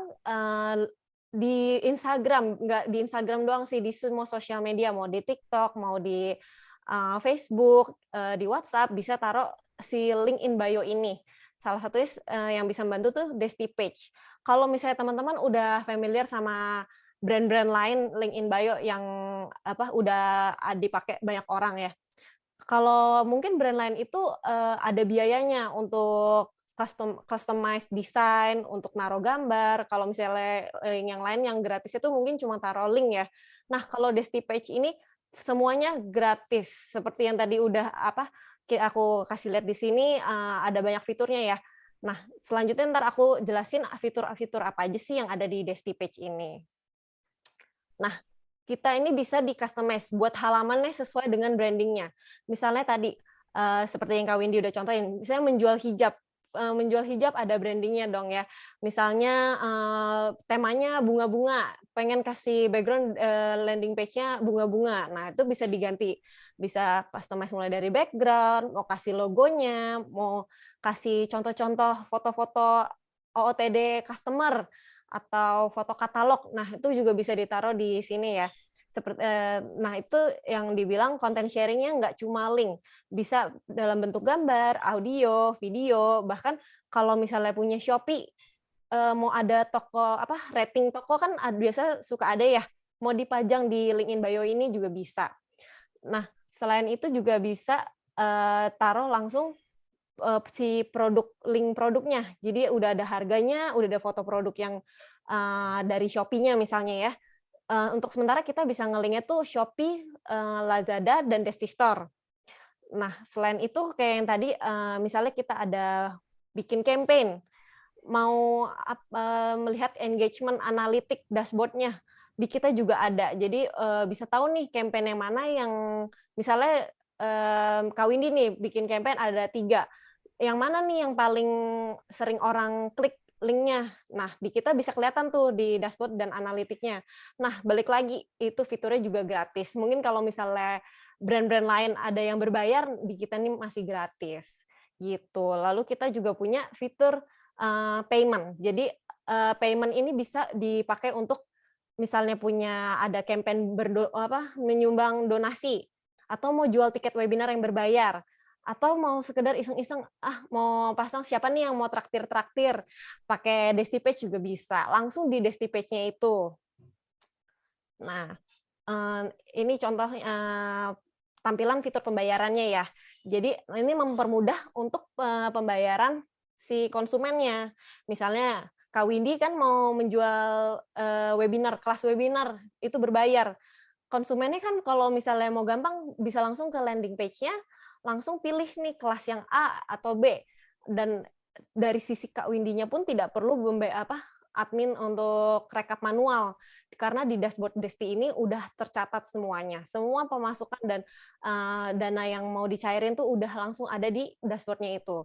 di Instagram, nggak di Instagram doang sih, di semua sosial media, mau di TikTok, mau di Facebook, di WhatsApp, bisa taruh si link in bio ini. Salah satunya yang bisa membantu tuh Desti Page. Kalau misalnya teman-teman udah familiar sama brand-brand lain link in bio yang udah dipakai banyak orang ya. Kalau mungkin brand lain itu ada biayanya untuk customize desain, untuk naruh gambar. Kalau misalnya link yang lain yang gratis itu mungkin cuma taruh link ya. Nah, kalau Desti Page ini semuanya gratis. Seperti yang tadi udah aku kasih lihat di sini, ada banyak fiturnya ya. Nah, selanjutnya ntar aku jelasin fitur-fitur apa aja sih yang ada di Desti Page ini. Nah, kita ini bisa di-customize buat halamannya sesuai dengan brandingnya. Misalnya tadi, seperti yang Kak Windy udah contohin, misalnya menjual hijab. Menjual hijab ada brandingnya dong ya. Misalnya temanya bunga-bunga, pengen kasih background landing page-nya bunga-bunga. Nah, itu bisa diganti. Bisa customize mulai dari background, mau kasih logonya, mau kasih contoh-contoh foto-foto OOTD customer, atau foto katalog. Nah, itu juga bisa ditaruh di sini ya. Nah, itu yang dibilang content sharing-nya nggak cuma link, bisa dalam bentuk gambar, audio, video, bahkan kalau misalnya punya Shopee, mau ada toko rating toko kan biasa suka ada ya, mau dipajang di link in bio ini juga bisa. Nah, selain itu juga bisa taruh langsung si link produknya. Jadi udah ada harganya, udah ada foto produk yang dari Shopee-nya misalnya ya. Untuk sementara kita bisa nge-link-nya tuh Shopee, Lazada, dan Desti Store. Nah, selain itu kayak yang tadi, misalnya kita ada bikin campaign, mau melihat engagement analitik dashboard-nya, di kita juga ada. Jadi bisa tahu nih campaign yang mana yang misalnya Kak Windy nih bikin campaign ada 3. Yang mana nih yang paling sering orang klik link-nya. Nah, di kita bisa kelihatan tuh di dashboard dan analitiknya. Nah, balik lagi, itu fiturnya juga gratis. Mungkin kalau misalnya brand-brand lain ada yang berbayar, di kita ini masih gratis. Gitu. Lalu kita juga punya fitur payment. Jadi, payment ini bisa dipakai untuk misalnya punya ada campaign menyumbang donasi, atau mau jual tiket webinar yang berbayar, atau mau sekedar iseng-iseng, mau pasang siapa nih yang mau traktir, pakai Desti Page juga bisa, langsung di Desti Page-nya itu. Nah, ini contoh tampilan fitur pembayarannya ya. Jadi ini mempermudah untuk pembayaran si konsumennya. Misalnya Kak Windy kan mau menjual webinar, kelas webinar, itu berbayar. Konsumennya kan kalau misalnya mau gampang bisa langsung ke landing page-nya, langsung pilih nih kelas yang A atau B, dan dari sisi Kak Windy-nya pun tidak perlu admin untuk rekap manual, karena di dashboard Desti ini udah tercatat semuanya, semua pemasukan dan dana yang mau dicairin tuh udah langsung ada di dashboard-nya itu.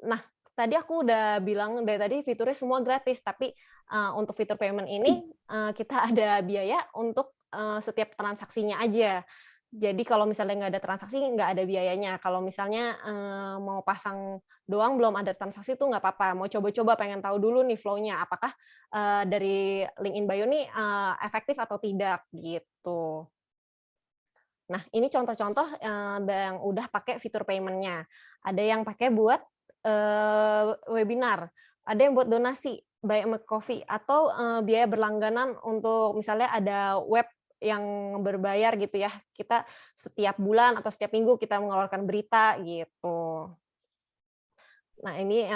Nah, tadi aku udah bilang dari tadi fiturnya semua gratis, tapi untuk fitur payment ini kita ada biaya untuk setiap transaksinya aja. Jadi kalau misalnya nggak ada transaksi, nggak ada biayanya. Kalau misalnya mau pasang doang belum ada transaksi tuh nggak apa-apa. Mau coba-coba pengen tahu dulu nih flow-nya, apakah dari link in bio nih efektif atau tidak gitu. Nah, ini contoh-contoh yang udah pakai fitur payment-nya. Ada yang pakai buat webinar, ada yang buat donasi, buy me coffee, atau biaya berlangganan untuk misalnya ada web yang berbayar gitu ya. Kita setiap bulan atau setiap minggu kita mengeluarkan berita gitu. Nah, ini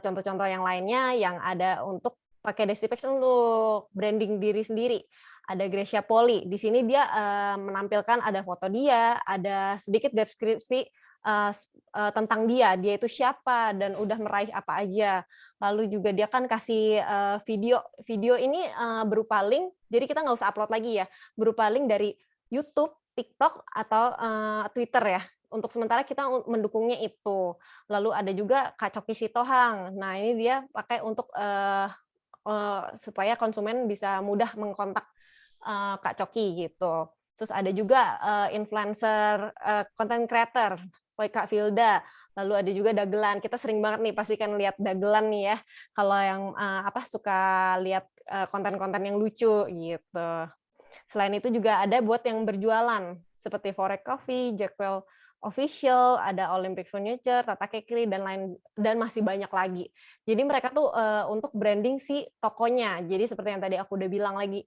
contoh-contoh yang lainnya yang ada untuk pakai Destipex untuk branding diri sendiri. Ada Gracia Poli. Di sini dia menampilkan ada foto dia, ada sedikit deskripsi tentang dia itu siapa dan udah meraih apa aja. Lalu juga dia kan kasih video. Video ini berupa link, jadi kita nggak usah upload lagi ya. Berupa link dari YouTube, TikTok, atau Twitter ya. Untuk sementara kita mendukungnya itu. Lalu ada juga Kak Coki Sitohang. Nah, ini dia pakai untuk supaya konsumen bisa mudah mengkontak Kak Coki gitu. Terus ada juga influencer, content creator, kayak Kak Filda. Lalu ada juga dagelan. Kita sering banget nih pasti kan lihat dagelan nih ya. Kalau yang suka lihat konten-konten yang lucu gitu. Selain itu juga ada buat yang berjualan seperti Forex Coffee, Jackwell Official, ada Olympic Furniture, Tata Kekri, dan masih banyak lagi. Jadi mereka tuh untuk branding si tokonya. Jadi seperti yang tadi aku udah bilang lagi,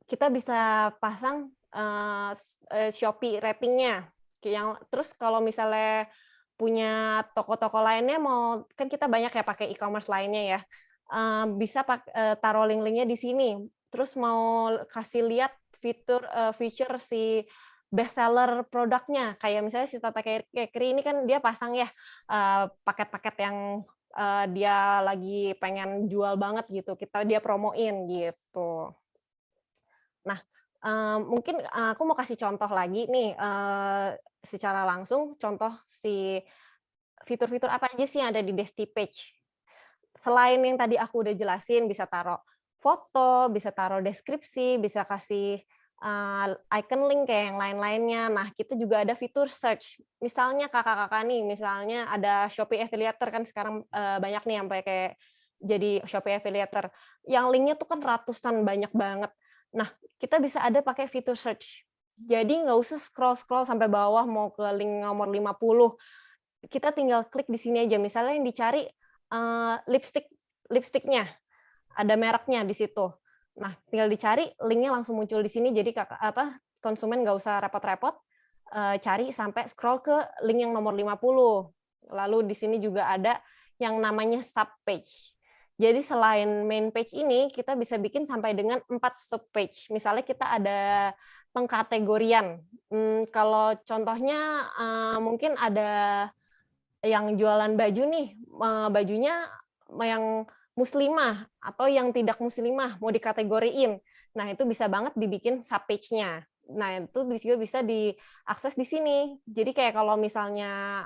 kita bisa pasang Shopee ratingnya. Terus kalau misalnya punya toko-toko lainnya kan kita banyak ya pakai e-commerce lainnya ya. Bisa taruh link-linknya di sini. Terus mau kasih lihat feature si bestseller produknya, kayak misalnya si Tata Kekri ini kan dia pasang ya paket-paket yang dia lagi pengen jual banget gitu, dia promoin gitu. Nah, mungkin aku mau kasih contoh lagi nih secara langsung, contoh si fitur-fitur apa aja sih yang ada di Desti Page. Selain yang tadi aku udah jelasin, bisa taruh foto, bisa taruh deskripsi, bisa kasih icon link kayak yang lain-lainnya. Nah, kita juga ada fitur search. Misalnya kakak-kakak nih, misalnya ada Shopee Affiliator kan sekarang banyak nih yang kayak jadi Shopee Affiliator. Yang linknya tuh kan ratusan, banyak banget. Nah, kita bisa ada pakai fitur search. Jadi nggak usah scroll-scroll sampai bawah mau ke link nomor 50. Kita tinggal klik di sini aja. Misalnya yang dicari lipstiknya, ada mereknya di situ. Nah, tinggal dicari, linknya langsung muncul di sini, jadi konsumen nggak usah repot-repot cari sampai scroll ke link yang nomor 50. Lalu di sini juga ada yang namanya subpage. Jadi selain main page ini, kita bisa bikin sampai dengan 4 subpage. Misalnya kita ada pengkategorian. Kalau contohnya mungkin ada yang jualan baju nih, bajunya yang muslimah atau yang tidak muslimah mau dikategoriin. Nah, itu bisa banget dibikin subpage-nya. Nah, itu juga bisa diakses di sini. Jadi kayak kalau misalnya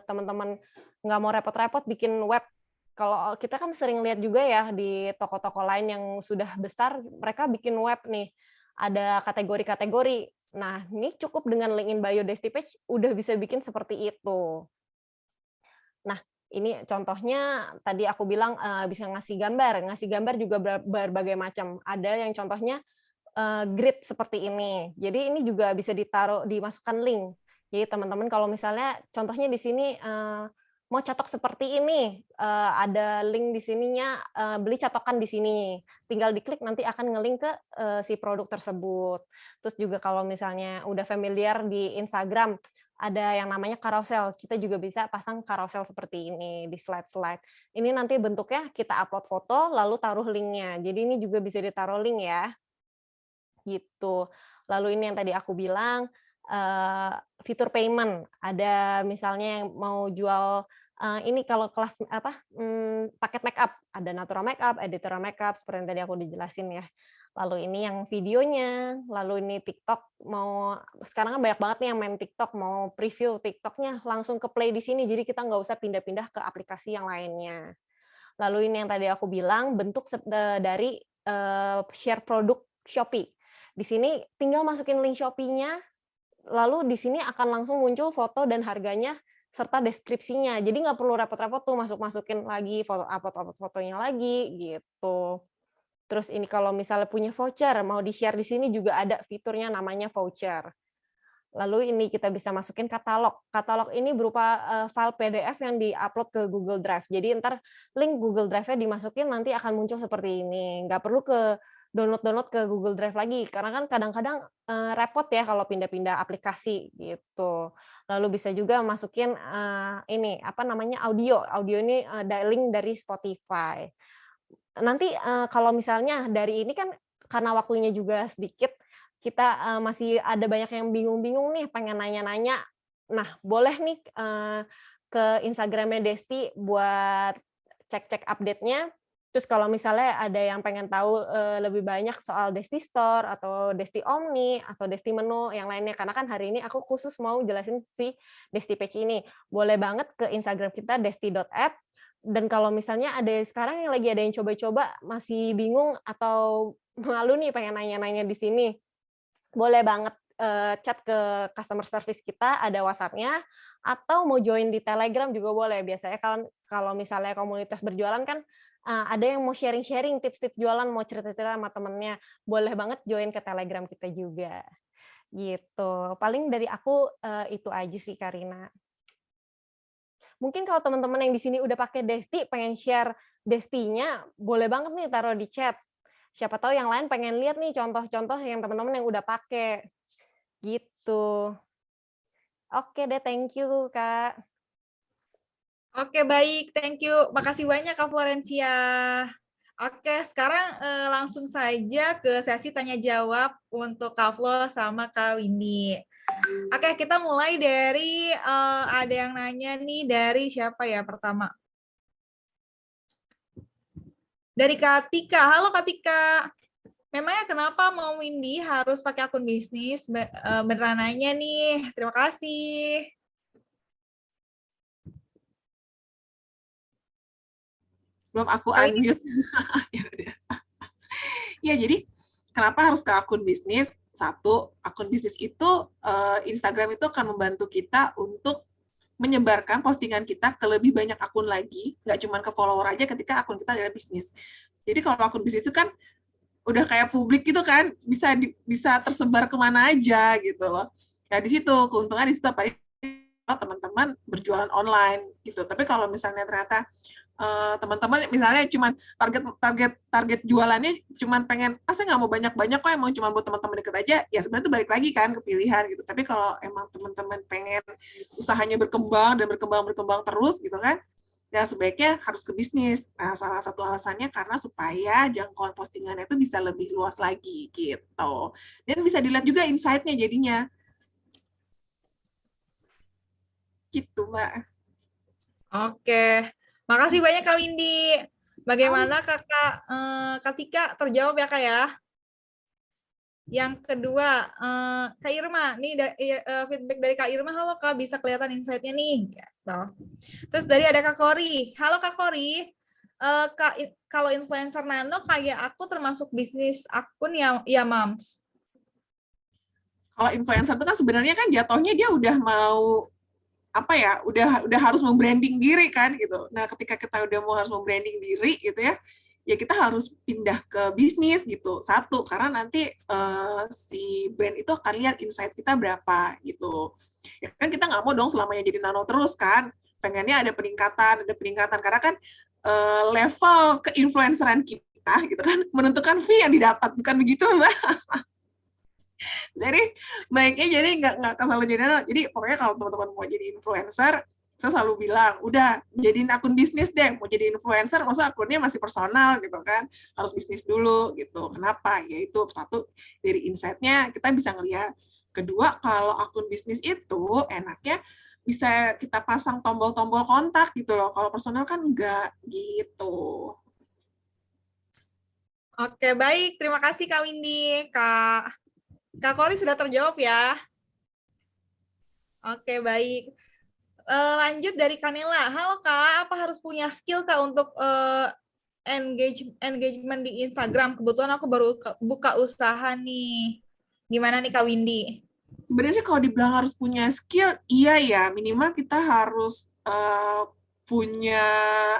teman-teman nggak mau repot-repot bikin web, kalau kita kan sering lihat juga ya di toko-toko lain yang sudah besar, mereka bikin web nih, ada kategori-kategori. Nah, ini cukup dengan link in bio Desti Page udah bisa bikin seperti itu. Nah, ini contohnya tadi aku bilang bisa ngasih gambar juga berbagai macam. Ada yang contohnya grid seperti ini. Jadi ini juga bisa dimasukkan link. Jadi teman-teman kalau misalnya contohnya di sini mau catok seperti ini, ada link di sininya, beli catokan di sini. Tinggal diklik nanti akan ngelink ke si produk tersebut. Terus juga kalau misalnya udah familiar di Instagram, ada yang namanya carousel. Kita juga bisa pasang carousel seperti ini di slide-slide. Ini nanti bentuknya kita upload foto, lalu taruh linknya. Jadi ini juga bisa ditaruh link ya. Gitu. Lalu ini yang tadi aku bilang, fitur payment. Ada misalnya yang mau jual ini kalau kelas paket makeup, ada natural makeup, editorial makeup seperti yang tadi aku dijelasin ya. Lalu ini yang videonya, lalu ini TikTok sekarang kan banyak banget nih yang main TikTok, mau preview TikToknya langsung ke play di sini, jadi kita nggak usah pindah-pindah ke aplikasi yang lainnya. Lalu ini yang tadi aku bilang, bentuk dari share produk Shopee. Di sini tinggal masukin link Shopee-nya, lalu di sini akan langsung muncul foto dan harganya serta deskripsinya. Jadi nggak perlu repot-repot tuh masukin lagi upload fotonya lagi gitu. Terus ini kalau misalnya punya voucher, mau di-share di sini juga ada fiturnya namanya voucher. Lalu ini kita bisa masukin katalog. Katalog ini berupa file PDF yang di-upload ke Google Drive. Jadi ntar link Google Drive-nya dimasukin nanti akan muncul seperti ini. Nggak perlu ke download ke Google Drive lagi, karena kan kadang-kadang repot ya kalau pindah-pindah aplikasi gitu. Lalu bisa juga masukin ini apa namanya audio. Audio ini link dari Spotify. Nanti kalau misalnya dari ini kan karena waktunya juga sedikit, kita masih ada banyak yang bingung-bingung nih, pengen nanya-nanya. Nah, boleh nih ke Instagram-nya Desti buat cek-cek update-nya. Terus kalau misalnya ada yang pengen tahu lebih banyak soal Desti Store atau Desti Omni atau Desti Menu yang lainnya, karena kan hari ini aku khusus mau jelasin si Desti Page ini. Boleh banget ke Instagram kita desti.app. Dan kalau misalnya sekarang yang lagi ada yang coba-coba masih bingung atau malu nih pengen nanya-nanya di sini, boleh banget chat ke customer service kita, ada WhatsApp-nya, atau mau join di Telegram juga boleh. Biasanya kalau misalnya komunitas berjualan kan ada yang mau sharing-sharing tips-tips jualan, mau cerita-cerita sama temennya, boleh banget join ke Telegram kita juga. Gitu. Paling dari aku itu aja sih, Karina. Mungkin kalau teman-teman yang di sini udah pakai Desti, pengen share Destinya, boleh banget nih taruh di chat. Siapa tahu yang lain pengen lihat nih contoh-contoh yang teman-teman yang udah pakai. Gitu. Oke deh, thank you, Kak. Oke, baik. Thank you. Makasih banyak, Kak Florencia. Oke, sekarang langsung saja ke sesi tanya-jawab untuk Kak Flo sama Kak Windy. Oke, kita mulai dari ada yang nanya nih dari siapa ya pertama? Dari Kak Tika. Halo Kak Tika. Memangnya kenapa mau Windy harus pakai akun bisnis? Beneran nanya nih. Terima kasih. Belum aku unmute. Ya, jadi kenapa harus ke akun bisnis? Satu, akun bisnis itu Instagram itu akan membantu kita untuk menyebarkan postingan kita ke lebih banyak akun lagi, nggak cuma ke follower aja ketika akun kita adalah bisnis. Jadi kalau akun bisnis itu kan udah kayak publik gitu kan, bisa tersebar kemana aja gitu loh. Ya di situ keuntungan di situ apalagi teman-teman berjualan online gitu. Tapi kalau misalnya ternyata teman-teman misalnya cuman target jualannya cuman pengen saya nggak mau banyak-banyak kok, emang cuma buat teman-teman deket aja, ya sebenarnya itu balik lagi kan ke pilihan gitu. Tapi kalau emang teman-teman pengen usahanya berkembang dan berkembang terus gitu kan, ya sebaiknya harus ke bisnis. Nah, salah satu alasannya karena supaya jangkauan postingannya itu bisa lebih luas lagi gitu. Dan bisa dilihat juga insight-nya jadinya. Gitu, Mbak. Oke. Makasih banyak Kak Windy. Bagaimana Kak Tika terjawab ya Kak ya? Yang kedua, Kak Irma, nih feedback dari Kak Irma, halo Kak, bisa kelihatan insight-nya nih. Gitu. Terus dari ada Kak Kori, halo Kak Kori, kalau influencer nano kayak aku termasuk bisnis akun ya Mams? Kalau influencer itu kan sebenarnya kan jatuhnya dia udah mau apa ya, udah harus membranding diri kan gitu. Nah, ketika kita udah mau harus membranding diri gitu ya kita harus pindah ke bisnis gitu. Satu, karena nanti si brand itu akan lihat insight kita berapa gitu. Ya kan kita nggak mau dong selamanya jadi nano terus kan. Pengennya ada peningkatan karena kan level keinfluenceran kita gitu kan menentukan fee yang didapat, bukan begitu, Mbak? Jadi baiknya jadi nggak selalu jadi nano. Jadi pokoknya kalau teman-teman mau jadi influencer, saya selalu bilang, udah jadiin akun bisnis deh. Mau jadi influencer, masa akunnya masih personal gitu kan? Harus bisnis dulu gitu. Kenapa? Yaitu satu, dari insight-nya kita bisa ngelihat. Kedua, kalau akun bisnis itu enaknya bisa kita pasang tombol-tombol kontak gitu loh. Kalau personal kan enggak gitu. Oke, baik. Terima kasih Kak Windy. Kak Kori sudah terjawab ya. Oke, baik. Lanjut dari Kanela. Halo Kak, apa harus punya skill Kak untuk engagement di Instagram? Kebetulan aku baru buka usaha nih. Gimana nih Kak Windy? Sebenarnya sih kalau dibilang harus punya skill, iya ya, minimal kita harus punya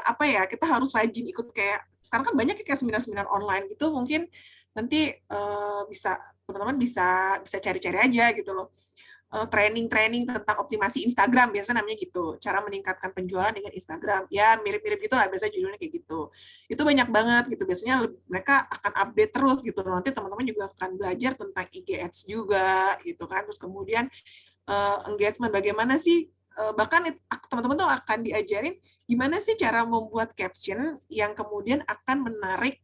apa ya, kita harus rajin ikut kayak sekarang kan banyak ya kayak seminar-seminar online gitu, mungkin nanti bisa teman-teman bisa bisa cari-cari aja gitu loh. Training-training tentang optimasi Instagram, biasa namanya gitu, cara meningkatkan penjualan dengan Instagram. Ya, mirip-mirip gitu lah, biasa judulnya kayak gitu. Itu banyak banget gitu, biasanya mereka akan update terus gitu. Nanti teman-teman juga akan belajar tentang IG Ads juga gitu kan. Terus kemudian engagement, bagaimana sih, bahkan teman-teman tuh akan diajarin gimana sih cara membuat caption yang kemudian akan menarik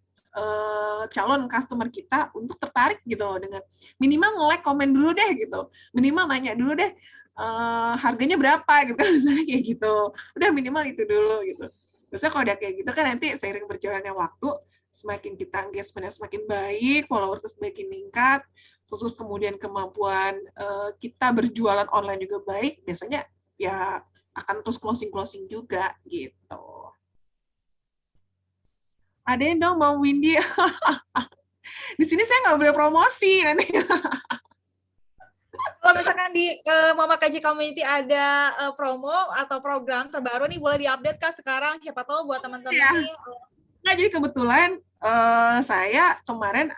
calon customer kita untuk tertarik gitu loh, dengan minimal nge-like, komen dulu deh gitu, minimal nanya dulu deh harganya berapa gitu kan, misalnya kayak gitu, udah minimal itu dulu gitu. Biasanya kalau udah kayak gitu kan nanti seiring berjalannya waktu, semakin kita engagement-nya semakin baik, follower semakin meningkat, khusus kemudian kemampuan kita berjualan online juga baik, biasanya ya akan terus closing juga gitu. Ada yang dong mau Windy. Di sini saya nggak boleh promosi nanti. Kalau misalkan di Mama KJ Community ada promo atau program terbaru nih, boleh diupdate Kak sekarang. Siapa tahu buat teman-teman Ya. nih. Nah, jadi kebetulan saya kemarin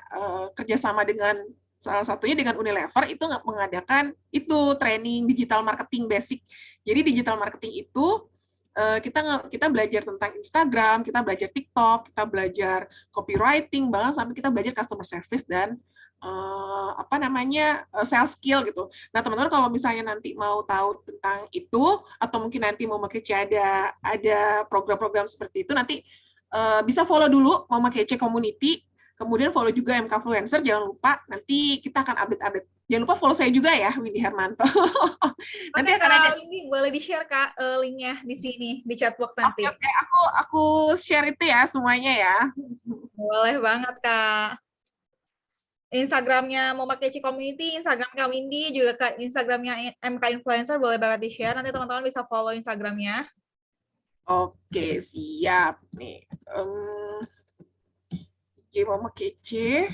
kerjasama dengan salah satunya dengan Unilever itu mengadakan itu training digital marketing basic. Jadi digital marketing itu kita belajar tentang Instagram, kita belajar TikTok, kita belajar copywriting, bahkan sampai kita belajar customer service dan sales skill gitu. Nah, teman-teman kalau misalnya nanti mau tahu tentang itu atau mungkin nanti mau pakai ada program-program seperti itu, nanti bisa follow dulu Mama Kece Community, kemudian follow juga MKfluencer, jangan lupa, nanti kita akan update-update. Jangan lupa follow saya juga ya, Windy Hermanto. Nanti akan ada. Ini boleh di-share Kak linknya di sini, di chatbox nanti. Oke, aku share itu ya semuanya ya. Boleh banget Kak. Instagramnya Mama Kece Community, Instagram Kak Windy, juga Instagramnya MK Influencer, boleh banget di-share. Nanti teman-teman bisa follow Instagramnya. Oke, siap nih. Mama Kece.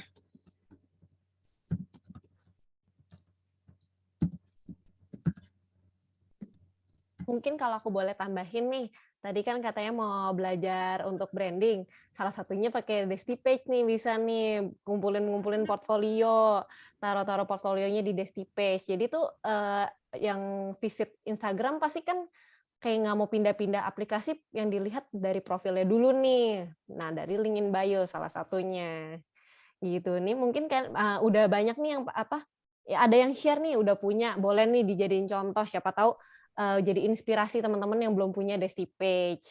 Mungkin kalau aku boleh tambahin nih, tadi kan katanya mau belajar untuk branding. Salah satunya pakai Desti Page nih, bisa nih ngumpulin portfolio, taruh portfolionya di Desti Page. Jadi tuh yang visit Instagram pasti kan kayak nggak mau pindah-pindah aplikasi, yang dilihat dari profilnya dulu nih. Nah, dari link in bio salah satunya. Gitu nih, mungkin kan udah banyak nih yang ya ada yang share nih, udah punya, boleh nih dijadiin contoh, siapa tahu jadi inspirasi teman-teman yang belum punya Desti Page.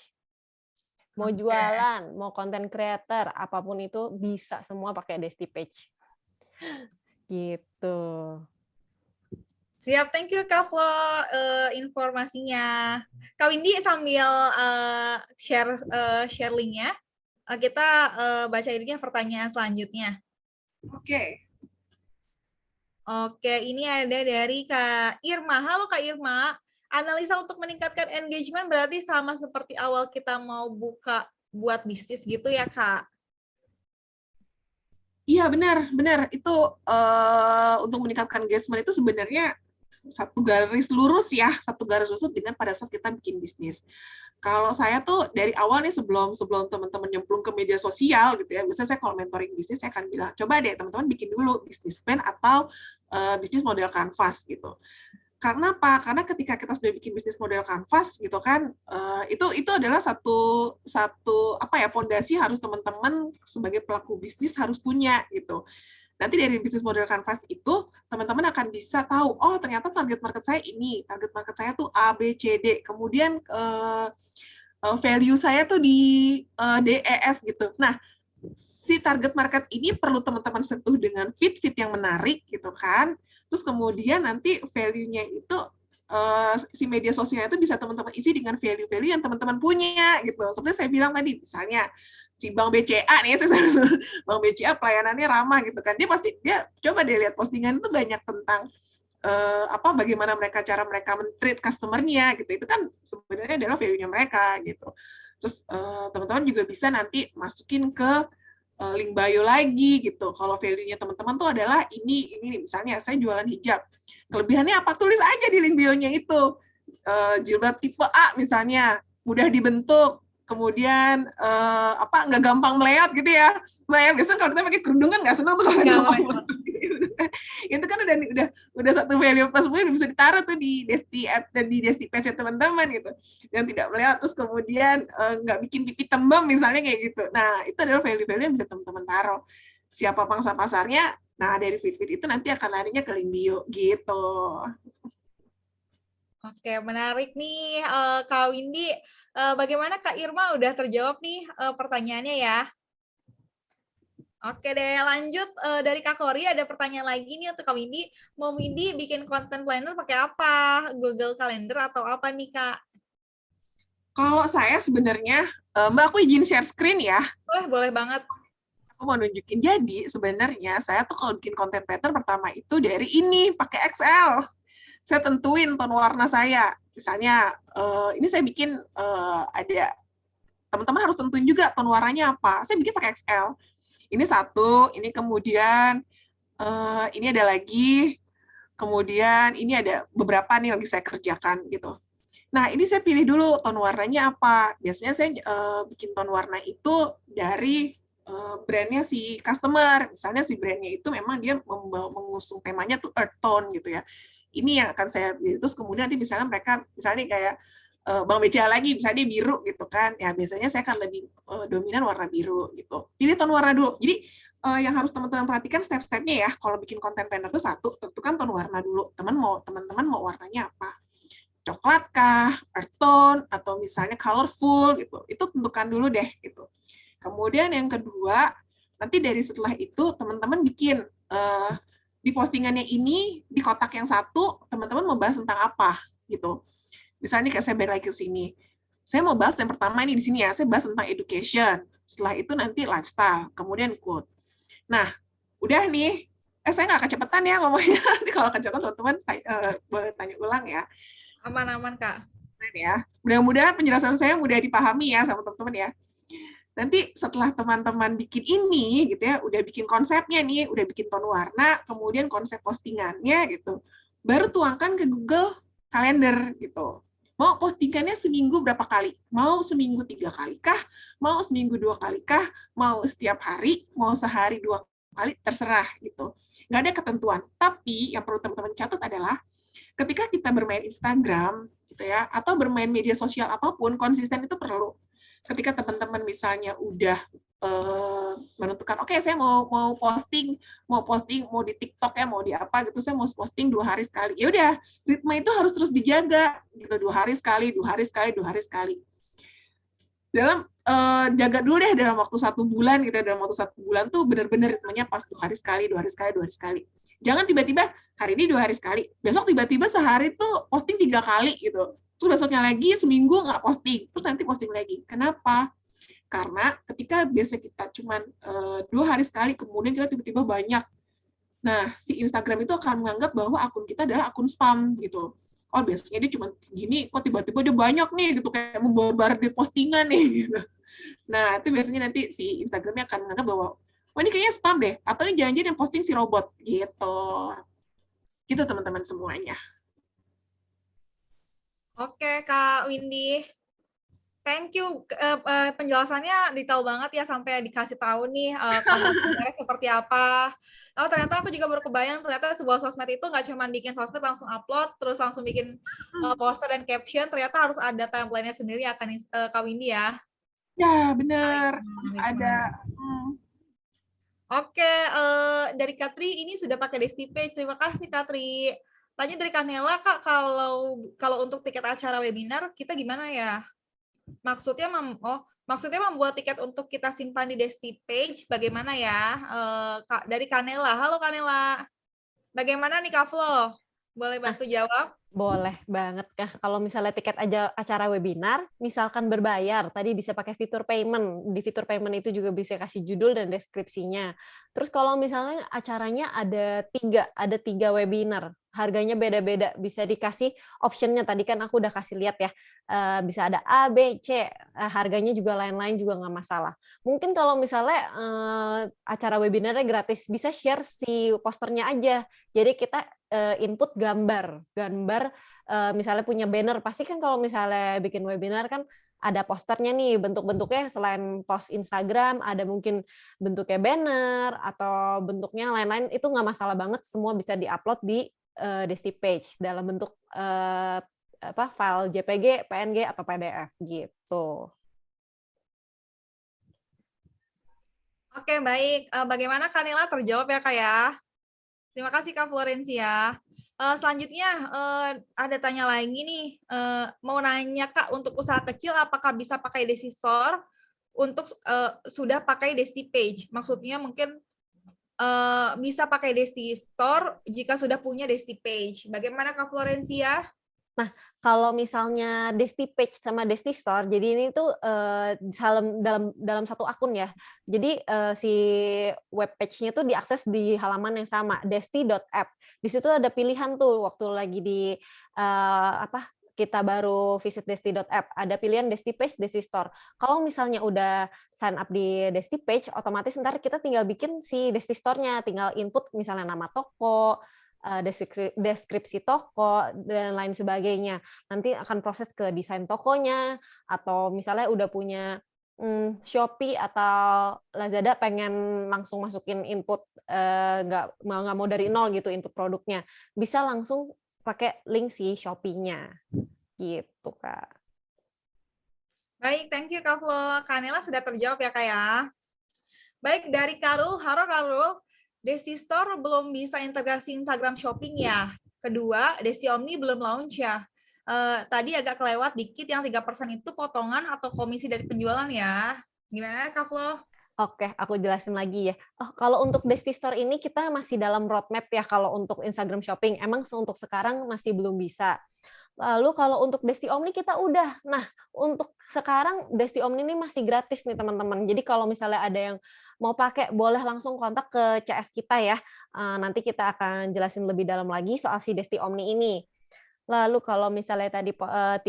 Mau jualan, mau content creator, apapun itu bisa semua pakai Desti Page. Gitu. Siap, thank you Kak Flo informasinya. Kak Windy sambil share linknya, kita baca ininya pertanyaan selanjutnya. Oke. Oke, ini ada dari Kak Irma. Halo Kak Irma, analisa untuk meningkatkan engagement berarti sama seperti awal kita mau buat bisnis gitu ya Kak? Iya, benar. Itu untuk meningkatkan engagement itu sebenarnya satu garis lurus dengan pada saat kita bikin bisnis. Kalau saya tuh dari awal nih sebelum teman-teman nyemplung ke media sosial gitu ya, biasanya saya kalau mentoring bisnis saya akan bilang, coba deh teman-teman bikin dulu bisnis plan atau bisnis model canvas gitu. Karena apa? Karena ketika kita sudah bikin bisnis model canvas gitu kan, itu adalah satu pondasi harus teman-teman sebagai pelaku bisnis harus punya gitu. Nanti dari bisnis model canvas itu, teman-teman akan bisa tahu, oh ternyata target market saya ini, target market saya tuh A, B, C, D. Kemudian value saya tuh di D, E, F gitu. Nah, si target market ini perlu teman-teman sentuh dengan fit yang menarik gitu kan. Terus kemudian nanti value-nya itu, si media sosialnya itu bisa teman-teman isi dengan value-value yang teman-teman punya gitu. Seperti saya bilang tadi, misalnya si Bank BCA nih, Bank BCA pelayanannya ramah gitu kan, dia coba deh lihat postingan itu banyak tentang bagaimana cara mereka men-treat customer-nya gitu. Itu kan sebenarnya adalah value-nya mereka gitu. Terus teman-teman juga bisa nanti masukin ke link bio lagi gitu. Kalau value-nya teman-teman tuh adalah ini misalnya saya jualan hijab. Kelebihannya apa? Tulis aja di link bio-nya itu. Jilbab tipe A misalnya, mudah dibentuk, kemudian nggak gampang meleot gitu ya. Meleot biasanya kalau kita pakai kerudung kan nggak senang tuh kalau gampang meleot. Itu kan udah satu value plus point bisa ditaruh tuh di Desti app dan di Desti page teman-teman gitu, yang tidak melihat, terus kemudian nggak bikin pipi tembem misalnya kayak gitu. Nah itu adalah value-value yang bisa teman-teman taruh. Siapa pangsa pasarnya, nah dari feed itu nanti akan larinya ke link bio gitu. Oke, menarik nih Kak Windy. Bagaimana Kak Irma, udah terjawab nih pertanyaannya ya? Oke deh, lanjut dari Kak Kori ada pertanyaan lagi nih untuk Kak Windy. Mau Windy bikin content planner pakai apa? Google Calendar atau apa nih Kak? Kalau saya sebenarnya, Mbak aku izin share screen ya. Boleh banget. Aku mau nunjukin, jadi sebenarnya saya tuh kalau bikin content planner pertama itu dari ini, pakai Excel. Saya tentuin tone warna saya. Misalnya, ini saya bikin ada, teman-teman harus tentuin juga tone warnanya apa. Saya bikin pakai Excel. Ini satu, ini kemudian ini ada lagi, kemudian ini ada beberapa nih lagi saya kerjakan gitu. Nah, ini saya pilih dulu tone warnanya apa. Biasanya saya bikin tone warna itu dari brandnya si customer. Misalnya si brandnya itu memang dia mengusung temanya tuh earth tone gitu ya. Ini yang akan saya pilih. Terus kemudian nanti misalnya mereka, misalnya kayak Bank BCA lagi, misalnya dia biru gitu kan, ya biasanya saya akan lebih dominan warna biru gitu. Pilih tone warna dulu. Jadi yang harus teman-teman perhatikan step-stepnya ya, kalau bikin content planner itu satu, tentukan tone warna dulu. Teman-teman mau warnanya apa? Coklat kah, earth tone, atau misalnya colorful gitu. Itu tentukan dulu deh gitu. Kemudian yang kedua, nanti dari setelah itu teman-teman bikin di postingannya ini, di kotak yang satu, teman-teman mau bahas tentang apa gitu. Misalnya kayak saya balik lagi ke sini. Saya mau bahas yang pertama ini di sini ya, saya bahas tentang education. Setelah itu nanti lifestyle, kemudian quote. Nah, udah nih. Saya nggak kecepatan ya ngomongnya. Nanti kalau kecepatan teman-teman boleh tanya ulang ya. Aman-aman, Kak. Ya. Mudah-mudahan penjelasan saya mudah dipahami ya sama teman-teman ya. Nanti setelah teman-teman bikin ini gitu ya, udah bikin konsepnya nih, udah bikin tone warna, kemudian konsep postingannya gitu. Baru tuangkan ke Google Calendar gitu. Mau postingannya seminggu berapa kali? Mau seminggu 3 kali kah? Mau seminggu 2 kali kah? Mau setiap hari? Mau sehari 2 kali? Terserah gitu. Nggak ada ketentuan. Tapi yang perlu teman-teman catat adalah ketika kita bermain Instagram gitu ya, atau bermain media sosial apapun, konsisten itu perlu. Ketika teman-teman misalnya udah menentukan, oke, saya mau posting mau di TikTok ya, mau di apa gitu, saya mau posting 2 hari sekali. Ya udah, ritme itu harus terus dijaga gitu, 2 hari sekali. Dalam jaga dulu deh dalam waktu 1 bulan gitu ya, dalam waktu 1 bulan tuh benar-benar ritmenya pas 2 hari sekali. Jangan tiba-tiba hari ini 2 hari sekali, besok tiba-tiba sehari tuh posting 3 kali gitu. Terus besoknya lagi seminggu nggak posting, terus nanti posting lagi. Kenapa? Karena ketika biasa kita cuma 2 hari sekali, kemudian kita tiba-tiba banyak. Nah, si Instagram itu akan menganggap bahwa akun kita adalah akun spam gitu. Oh, biasanya dia cuma segini, kok tiba-tiba dia banyak nih gitu, kayak membawa di postingan nih gitu. Nah, itu biasanya nanti si Instagramnya akan menganggap bahwa, oh ini kayaknya spam deh, atau ini jangan-jangan yang posting si robot gitu. Gitu teman-teman semuanya. Oke, Kak Windy. Thank you, penjelasannya detail banget ya, sampai dikasih tahu nih kontennya seperti apa. Oh, ternyata aku juga baru kebayang, ternyata sebuah sosmed itu nggak cuma bikin sosmed langsung upload, terus langsung bikin poster dan caption, ternyata harus ada template-nya sendiri akan Kak Windy ya. Ya, benar. Harus ada. Oke, dari Katri ini sudah pakai Desti Page. Terima kasih Katri. Tanya dari Kanela, Kak, kalau untuk tiket acara webinar kita gimana ya? Maksudnya membuat tiket untuk kita simpan di Desti Page bagaimana ya? Dari Kanela. Halo Kanela. Bagaimana nih Kak Flo? Boleh bantu jawab? Boleh banget, Kak. Kalau misalnya tiket acara webinar, misalkan berbayar, tadi bisa pakai fitur payment. Di fitur payment itu juga bisa kasih judul dan deskripsinya. Terus kalau misalnya acaranya ada tiga webinar, harganya beda-beda, bisa dikasih optionnya. Tadi kan aku udah kasih lihat ya, bisa ada A, B, C, harganya juga lain-lain juga nggak masalah. Mungkin kalau misalnya acara webinarnya gratis, bisa share si posternya aja. Jadi kita input gambar misalnya punya banner, pasti kan kalau misalnya bikin webinar kan ada posternya nih, bentuk-bentuknya selain post Instagram, ada mungkin bentuknya banner atau bentuknya lain-lain, itu nggak masalah banget, semua bisa diupload di Desti Page dalam bentuk file JPG, PNG atau PDF gitu. Oke, baik. Bagaimana Kanela, terjawab ya Kak ya? Terima kasih Kak Florencia. Selanjutnya ada tanya lagi nih, mau nanya Kak, untuk usaha kecil apakah bisa pakai Desti Store untuk sudah pakai Desti Page? Maksudnya mungkin bisa pakai Desti Store jika sudah punya Desti Page. Bagaimana Kak Florencia? Nah, kalau misalnya Desti Page sama Desti Store, jadi ini tuh dalam satu akun ya. Jadi si web page-nya tuh diakses di halaman yang sama, desti.app. Di situ ada pilihan tuh waktu lagi di kita baru visit desti.app, ada pilihan Desti Page, Desti Store. Kalau misalnya udah sign up di Desti Page, otomatis ntar kita tinggal bikin si Desti Store-nya, tinggal input misalnya nama toko, deskripsi toko, dan lain sebagainya. Nanti akan proses ke desain tokonya, atau misalnya udah punya Shopee atau Lazada pengen langsung masukin input, nggak mau dari nol gitu input produknya, bisa langsung pakai link si Shopee-nya. Gitu, Kak. Baik, thank you Kak Flo. Kanela sudah terjawab ya Kak ya. Baik, dari Karul, halo Karul. Desti Store belum bisa integrasi Instagram Shopping ya. Kedua, Desti Omni belum launch ya. Tadi agak kelewat dikit, yang 3% itu potongan atau komisi dari penjualan ya. Gimana Kak Flo? Oke, aku jelasin lagi ya. Kalau untuk Desti Store ini kita masih dalam roadmap ya kalau untuk Instagram Shopping. Emang untuk sekarang masih belum bisa. Lalu kalau untuk Desti Omni kita udah. Nah, untuk sekarang Desti Omni ini masih gratis nih teman-teman. Jadi kalau misalnya ada yang mau pakai, boleh langsung kontak ke CS kita ya. Nanti kita akan jelasin lebih dalam lagi soal si Desti Omni ini. Lalu kalau misalnya tadi 3%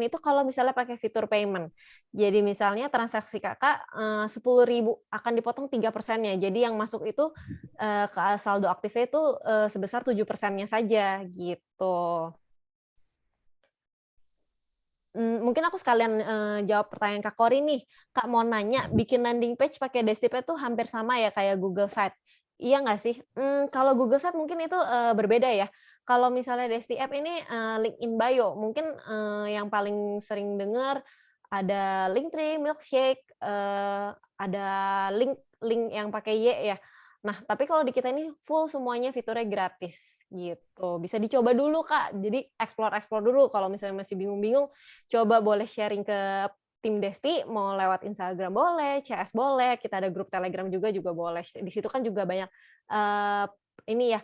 itu kalau misalnya pakai fitur payment. Jadi misalnya transaksi kakak 10.000 akan dipotong 3%-nya. Jadi yang masuk itu ke saldo aktifnya itu sebesar 7%-nya saja gitu. Mungkin aku sekalian jawab pertanyaan Kak Kori nih. Kak mau nanya, bikin landing page pakai Desti Page itu hampir sama ya kayak Google Site. Iya nggak sih? Kalau Google Site mungkin itu berbeda ya. Kalau misalnya Desti App ini link in bio, mungkin yang paling sering dengar ada Linktree, Milkshake, ada link yang pakai Y ya. Nah, tapi kalau di kita ini full semuanya fiturnya gratis gitu. Bisa dicoba dulu, Kak. Jadi explore dulu. Kalau misalnya masih bingung-bingung, coba boleh sharing ke tim Desti, mau lewat Instagram boleh, CS boleh, kita ada grup Telegram juga boleh. Di situ kan juga banyak ini ya,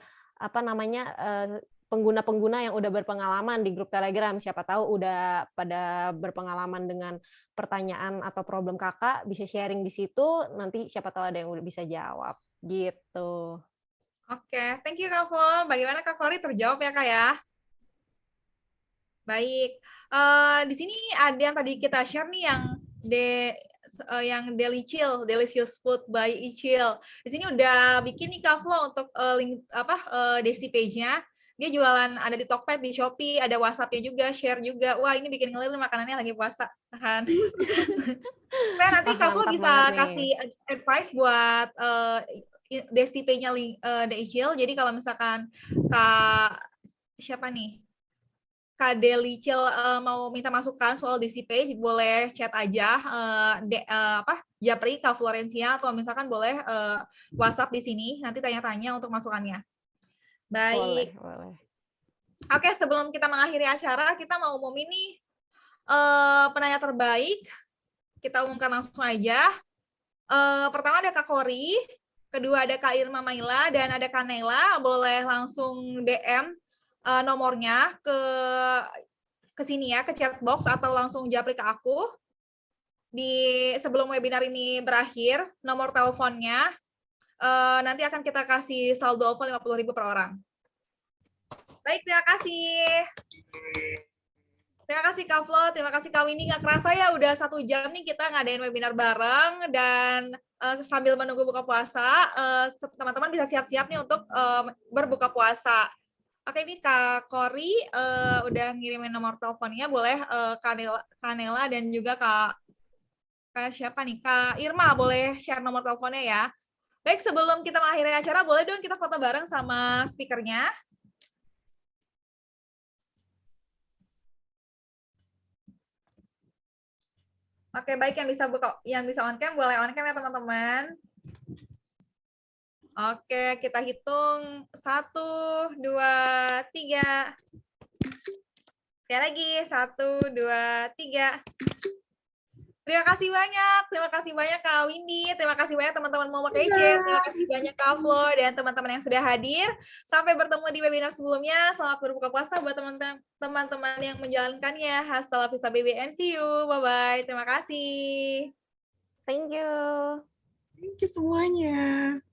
pengguna-pengguna yang udah berpengalaman di grup Telegram. Siapa tahu udah pada berpengalaman dengan pertanyaan atau problem kakak, bisa sharing di situ, nanti siapa tahu ada yang udah bisa jawab. Gitu. Oke, thank you Kak Flo. Bagaimana Kak Kori, terjawab ya Kak ya? Baik, di sini ada yang tadi kita share nih yang Daily Chill, Delicious Food by Ichill. Di sini udah bikin nih Kak Flo untuk link Desti page-nya. Dia jualan, ada di Tokped, di Shopee, ada WhatsApp-nya juga, share juga. Wah, ini bikin ngelir makanannya lagi puasa. Tahan. Nah, nanti Kak Flo bisa kasih advice buat Desti page-nya The Ichill. Jadi kalau misalkan Kak siapa nih? Kak Delicil mau minta masukan soal Desti Page, boleh chat aja Japri Kak Florencia, atau misalkan boleh WhatsApp di sini, nanti tanya-tanya untuk masukannya. Baik. Boleh. Oke, sebelum kita mengakhiri acara, kita mau umum ini penanya terbaik. Kita umumkan langsung aja. Pertama ada Kak Kori, kedua ada Kak Irma Maila, dan ada Kak Nela. Boleh langsung DM nomornya ke sini ya, ke chat box atau langsung japri ke aku. Sebelum webinar ini berakhir, nomor teleponnya nanti akan kita kasih saldo OVO 50.000 per orang. Baik, terima kasih. Terima kasih Kak Flo, terima kasih Kak Windy. Nggak kerasa ya udah 1 jam nih kita ngadain webinar bareng, dan sambil menunggu buka puasa, teman-teman bisa siap-siap nih untuk berbuka puasa. Oke, ini Kak Kori udah ngirimin nomor teleponnya, boleh Kanela dan juga Kak siapa nih? Kak Irma boleh share nomor teleponnya ya. Baik, sebelum kita mengakhiri acara, boleh dong kita foto bareng sama speakernya. Oke, baik, yang bisa on cam boleh on cam ya teman-teman. Oke, kita hitung 1, 2, 3. Sekali lagi 1, 2, 3. Terima kasih banyak Kak Windy, terima kasih banyak teman-teman Mama Kece, terima kasih banyak Kak Flo dan teman-teman yang sudah hadir. Sampai bertemu di webinar sebelumnya. Selamat berbuka puasa buat teman-teman yang menjalankannya. Hasta la vista baby and see you. Bye-bye. Terima kasih. Thank you. Thank you semuanya.